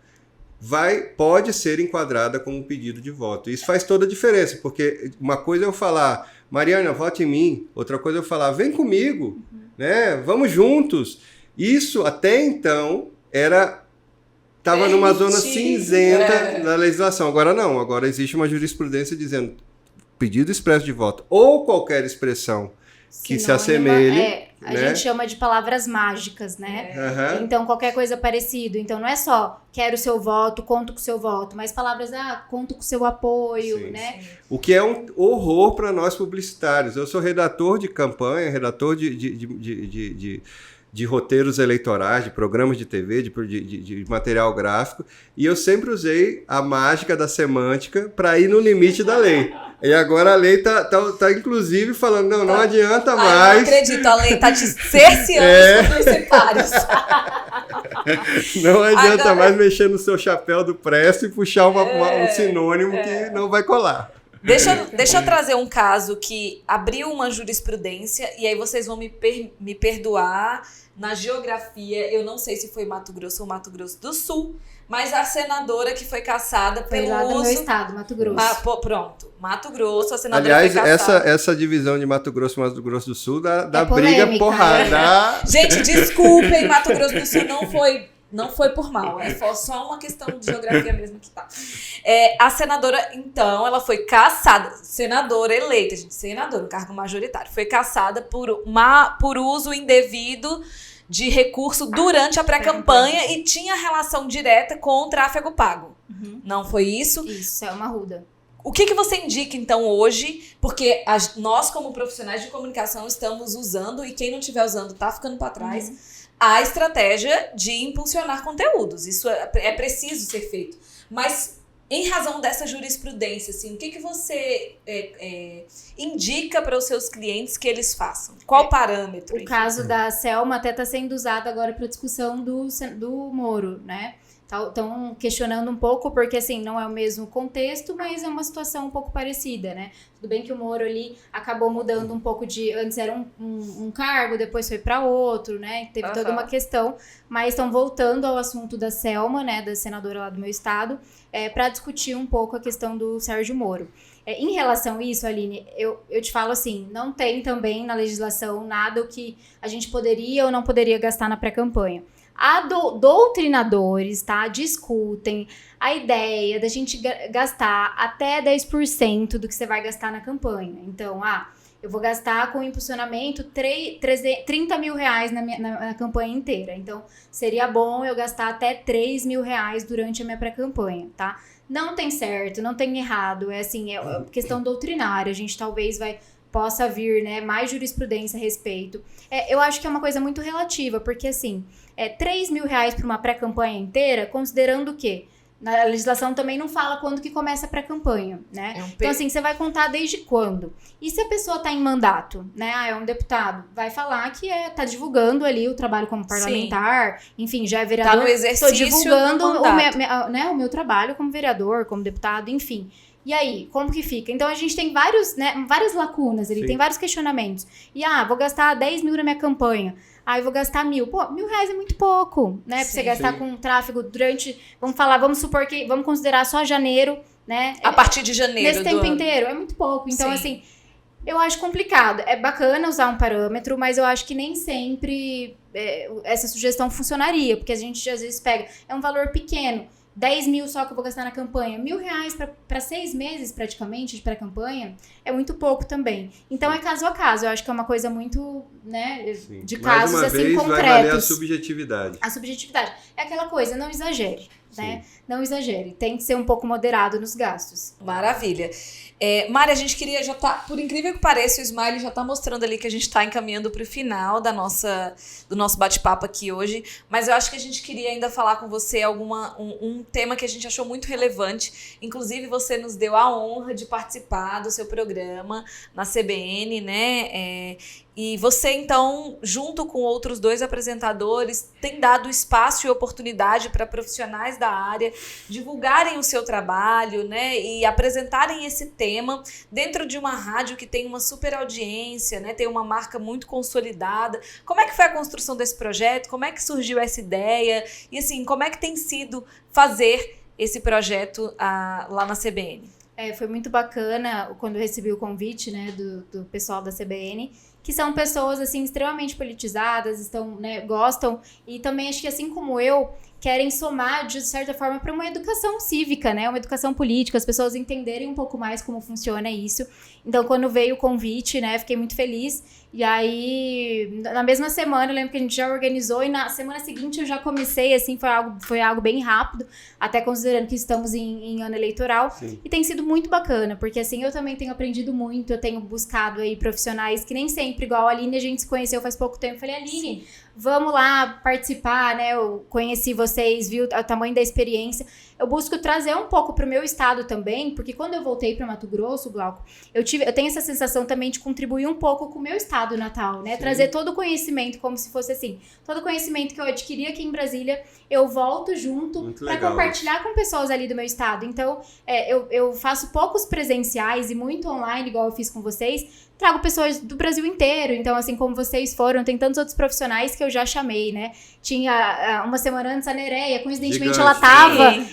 pode ser enquadrada como pedido de voto. Isso faz toda a diferença, porque uma coisa é eu falar, Mariana, vote em mim, outra coisa é eu falar, vem comigo, né, vamos juntos. Isso até então estava numa zona cinzenta da legislação. Agora não, agora existe uma jurisprudência dizendo pedido expresso de voto ou qualquer expressão que se assemelhe. A gente chama de palavras mágicas, né? Então, qualquer coisa parecida. Então, não é só quero o seu voto, conto com o seu voto, mas palavras, conto com o seu apoio, sim, né? Sim. O que é um horror para nós publicitários. Eu sou redator de campanha, redator de roteiros eleitorais, de programas de TV, de material gráfico, e eu sempre usei a mágica da semântica para ir no limite da lei. E agora a lei tá inclusive falando, não adianta mais. Eu não acredito, a lei tá te cerceando sobre os separos. Não adianta mais mexer no seu chapéu do Presto e puxar um sinônimo que não vai colar. Deixa eu trazer um caso que abriu uma jurisprudência, e aí vocês vão me perdoar na geografia, eu não sei se foi Mato Grosso ou Mato Grosso do Sul, mas a senadora que foi caçada Foi pelo lá do uso... meu estado, Mato Grosso. Pronto, Mato Grosso, a senadora Aliás, foi caçada. essa divisão de Mato Grosso e Mato Grosso do Sul dá briga, polêmica, porrada. Gente, desculpem, Mato Grosso do Sul não foi por mal, é só uma questão de geografia mesmo que tá. A senadora, então, ela foi caçada, senadora eleita, gente, senadora, um cargo majoritário, foi caçada por uso indevido de recurso durante a pré-campanha e tinha relação direta com o tráfego pago. Uhum. Não foi isso? Isso, é uma ruda. O que você indica, então, hoje? Porque nós, como profissionais de comunicação, estamos usando, e quem não estiver usando tá ficando para trás, a estratégia de impulsionar conteúdos. Isso é preciso ser feito. Mas, em razão dessa jurisprudência, assim, o que você indica para os seus clientes que eles façam? Qual parâmetro? O caso da Selma até está sendo usado agora para discussão do Moro, né? Estão questionando um pouco, porque assim, não é o mesmo contexto, mas é uma situação um pouco parecida, né? Tudo bem que o Moro ali acabou mudando um pouco de... Antes era um cargo, depois foi para outro, né? Teve toda uma questão, mas estão voltando ao assunto da Selma, né? Da senadora lá do meu estado, para discutir um pouco a questão do Sérgio Moro. Em relação a isso, Aline, eu te falo assim, não tem também na legislação nada o que a gente poderia ou não poderia gastar na pré-campanha. Doutrinadores, tá? Discutem a ideia da gente gastar até 10% do que você vai gastar na campanha. Então, eu vou gastar com impulsionamento 30 mil reais na campanha inteira. Então, seria bom eu gastar até 3 mil reais durante a minha pré-campanha, tá? Não tem certo, não tem errado. É assim, é questão doutrinária. A gente talvez possa vir, né, mais jurisprudência a respeito. Eu acho que é uma coisa muito relativa, porque assim, 3 mil reais para uma pré-campanha inteira, considerando o quê? Na legislação também não fala quando que começa a pré-campanha, né? Então assim, você vai contar desde quando? E se a pessoa está em mandato, né? É um deputado, vai falar que tá divulgando ali o trabalho como parlamentar, enfim, já é vereador. Tá no exercício Estou divulgando do mandato. o meu trabalho como vereador, como deputado, enfim. E aí, como que fica? Então, a gente tem várias lacunas ali, tem vários questionamentos. E, vou gastar 10 mil na minha campanha. Eu vou gastar 1.000. Pô, R$1.000 é muito pouco, né? Pra você gastar com tráfego durante... Vamos supor que... Vamos considerar só janeiro, né? A partir de janeiro. Nesse tempo inteiro, é muito pouco. Então, assim, eu acho complicado. É bacana usar um parâmetro, mas eu acho que nem sempre essa sugestão funcionaria. Porque a gente, às vezes, pega... É um valor pequeno. 10 mil só que eu vou gastar na campanha, R$1.000 para 6 meses praticamente de pré-campanha, é muito pouco também. Então é caso a caso, eu acho que é uma coisa muito, né, de casos mais uma assim vez, concretos. Vai valer a subjetividade. A subjetividade. É aquela coisa, não exagere, né? Não exagere, tem que ser um pouco moderado nos gastos. Maravilha. Mari, a gente queria por incrível que pareça, o Smiley já tá mostrando ali que a gente tá encaminhando pro final do nosso bate-papo aqui hoje, mas eu acho que a gente queria ainda falar com você um tema que a gente achou muito relevante, inclusive você nos deu a honra de participar do seu programa na CBN, né, e você, então, junto com outros 2 apresentadores, tem dado espaço e oportunidade para profissionais da área divulgarem o seu trabalho, né, e apresentarem esse tema dentro de uma rádio que tem uma super audiência, né, tem uma marca muito consolidada. Como é que foi a construção desse projeto? Como é que surgiu essa ideia? E, assim, como é que tem sido fazer esse projeto lá na CBN? Foi muito bacana quando eu recebi o convite, né, do pessoal da CBN, que são pessoas, assim, extremamente politizadas, gostam, e também acho que, assim como eu, querem somar, de certa forma, para uma educação cívica, né? Uma educação política, as pessoas entenderem um pouco mais como funciona isso. Então, quando veio o convite, né, fiquei muito feliz. E aí, na mesma semana, eu lembro que a gente já organizou, e na semana seguinte eu já comecei, assim, foi algo bem rápido, até considerando que estamos em ano eleitoral. Sim. E tem sido muito bacana, porque, assim, eu também tenho aprendido muito, eu tenho buscado aí profissionais que nem sempre, igual a Aline, a gente se conheceu faz pouco tempo. Eu falei, Aline, vamos lá participar, né? Eu conheci vocês, vi o tamanho da experiência. Eu busco trazer um pouco pro meu estado também, porque quando eu voltei para Mato Grosso, Glauco, eu tenho essa sensação também de contribuir um pouco com o meu estado natal, né? Sim. Trazer todo o conhecimento, como se fosse assim, todo o conhecimento que eu adquiri aqui em Brasília, eu volto junto para compartilhar com pessoas ali do meu estado. Então, eu faço poucos presenciais e muito online, igual eu fiz com vocês, trago pessoas do Brasil inteiro. Então, assim como vocês foram, tem tantos outros profissionais que eu já chamei, né? Tinha uma semana antes a Nereia, coincidentemente Gigante.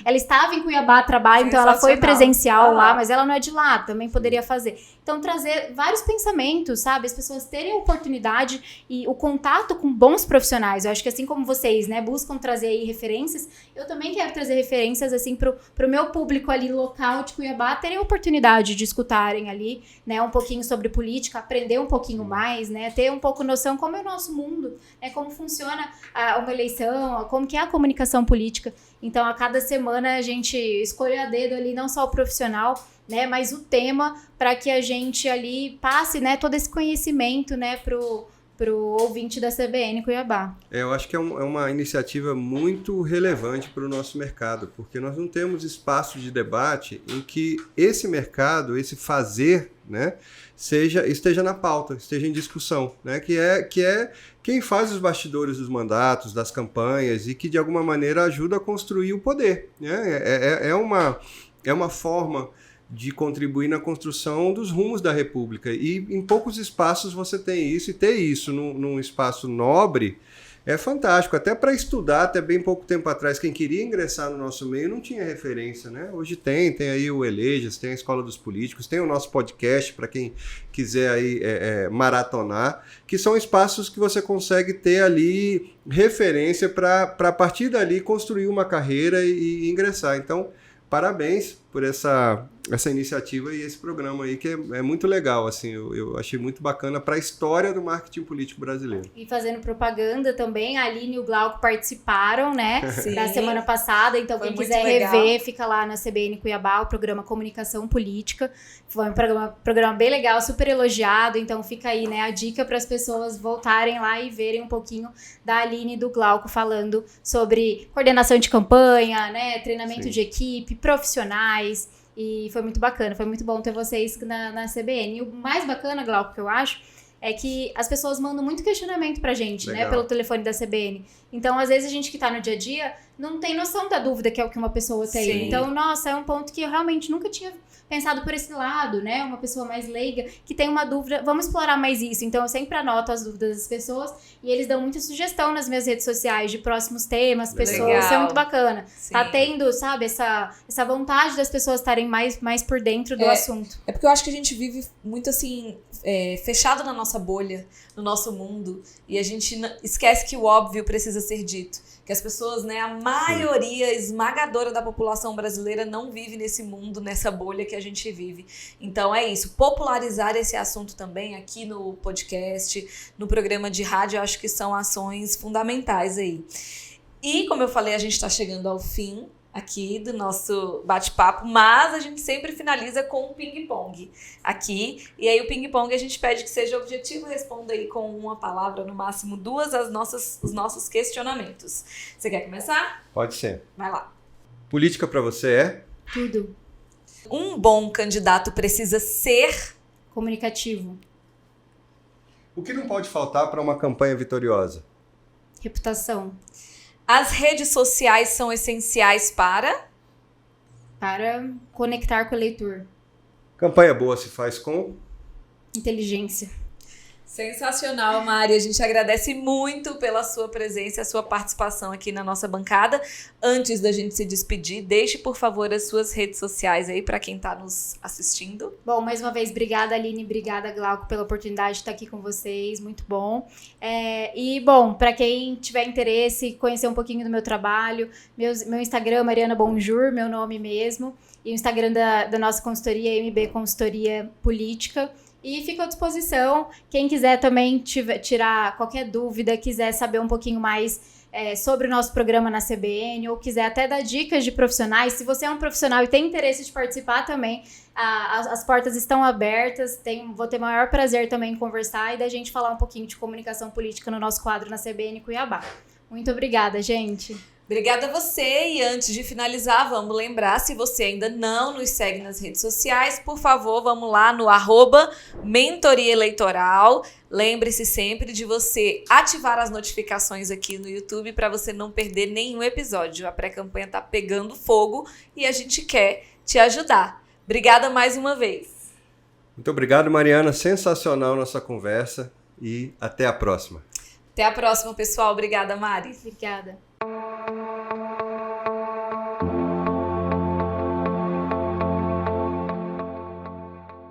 ela estava em Cuiabá a trabalho, então ela foi Sensacional. presencial lá, mas ela não é de lá, também poderia fazer. Então, trazer vários pensamentos, sabe? As pessoas terem a oportunidade e o contato com bons profissionais. Eu acho que assim como vocês, né, buscam trazer aí referências, eu também quero trazer referências, assim, pro meu público ali local de Cuiabá, terem a oportunidade de escutarem ali, né, um pouquinho sobre política, aprender um pouquinho mais, né, ter um pouco noção como é o nosso mundo, né, como funciona uma eleição, como que é a comunicação política. Então, a cada semana a gente escolhe a dedo ali, não só o profissional, né, mas o tema, para que a gente ali passe, né, todo esse conhecimento, né, pro ouvinte da CBN Cuiabá. Eu acho que é uma iniciativa muito relevante para o nosso mercado, porque nós não temos espaço de debate em que esse mercado, esse fazer, né, esteja na pauta, esteja em discussão, né, que é quem faz os bastidores dos mandatos, das campanhas e que de alguma maneira ajuda a construir o poder, né? É uma forma de contribuir na construção dos rumos da República. E em poucos espaços você tem isso, e ter isso num espaço nobre é fantástico. Até para estudar, até bem pouco tempo atrás, quem queria ingressar no nosso meio não tinha referência, né? Hoje tem aí o Elejas, tem a Escola dos Políticos, tem o nosso podcast para quem quiser aí maratonar, que são espaços que você consegue ter ali referência para a partir dali construir uma carreira e ingressar. Então, parabéns por essa iniciativa e esse programa aí, que é muito legal, assim, eu achei muito bacana para a história do marketing político brasileiro. E fazendo propaganda também, a Aline e o Glauco participaram, né, Sim. da semana passada, então Foi quem muito quiser legal. rever, fica lá na CBN Cuiabá, o programa Comunicação Política, foi um programa bem legal, super elogiado, então fica aí, né, a dica para as pessoas voltarem lá e verem um pouquinho da Aline e do Glauco falando sobre coordenação de campanha, né, treinamento Sim. de equipe, profissionais. E foi muito bacana, foi muito bom ter vocês na CBN. E o mais bacana, Glauco, que eu acho, é que as pessoas mandam muito questionamento pra gente, Legal. né, pelo telefone da CBN. Então, às vezes, a gente que tá no dia a dia não tem noção da dúvida que é o que uma pessoa tem. Sim. Então, nossa, é um ponto que eu realmente nunca tinha pensado por esse lado, né? Uma pessoa mais leiga que tem uma dúvida, vamos explorar mais isso. Então, eu sempre anoto as dúvidas das pessoas e eles dão muita sugestão nas minhas redes sociais de próximos temas, pessoas. Legal. Isso é muito bacana. Sim. Tá tendo, sabe, essa vontade das pessoas estarem mais por dentro do assunto. É porque eu acho que a gente vive muito assim, fechado na nossa bolha, no nosso mundo, e a gente esquece que o óbvio precisa ser dito. Que as pessoas, né, a maioria esmagadora da população brasileira não vive nesse mundo, nessa bolha que a gente vive. Então é isso, popularizar esse assunto também aqui no podcast, no programa de rádio, eu acho que são ações fundamentais aí. E como eu falei, a gente está chegando ao fim aqui do nosso bate-papo, mas a gente sempre finaliza com um ping-pong aqui. E aí o ping-pong a gente pede que seja objetivo, responda aí com uma palavra, no máximo duas, os nossos questionamentos. Você quer começar? Pode ser. Vai lá. Política para você é? Tudo. Um bom candidato precisa ser... Comunicativo. O que não pode faltar para uma campanha vitoriosa? Reputação. As redes sociais são essenciais para... Para conectar com o eleitor. Campanha boa se faz com? Inteligência. Sensacional, Mari. A gente agradece muito pela sua presença e a sua participação aqui na nossa bancada. Antes da gente se despedir, deixe, por favor, as suas redes sociais aí para quem está nos assistindo. Bom, mais uma vez, obrigada, Aline, obrigada, Glauco, pela oportunidade de estar aqui com vocês, muito bom. E, bom, para quem tiver interesse, conhecer um pouquinho do meu trabalho, meu Instagram, Mariana Bonjour, meu nome mesmo, e o Instagram da nossa consultoria, MB Consultoria Política. E fico à disposição, quem quiser também tirar qualquer dúvida, quiser saber um pouquinho mais sobre o nosso programa na CBN, ou quiser até dar dicas de profissionais, se você é um profissional e tem interesse de participar também, as portas estão abertas, vou ter o maior prazer também em conversar e da gente falar um pouquinho de comunicação política no nosso quadro na CBN Cuiabá. Muito obrigada, gente. Obrigada a você, e antes de finalizar, vamos lembrar, se você ainda não nos segue nas redes sociais, por favor, vamos lá no @mentoria eleitoral. Lembre-se sempre de você ativar as notificações aqui no YouTube para você não perder nenhum episódio. A pré-campanha tá pegando fogo e a gente quer te ajudar. Obrigada mais uma vez. Muito obrigado, Mariana. Sensacional nossa conversa e até a próxima. Até a próxima, pessoal. Obrigada, Mari. Obrigada.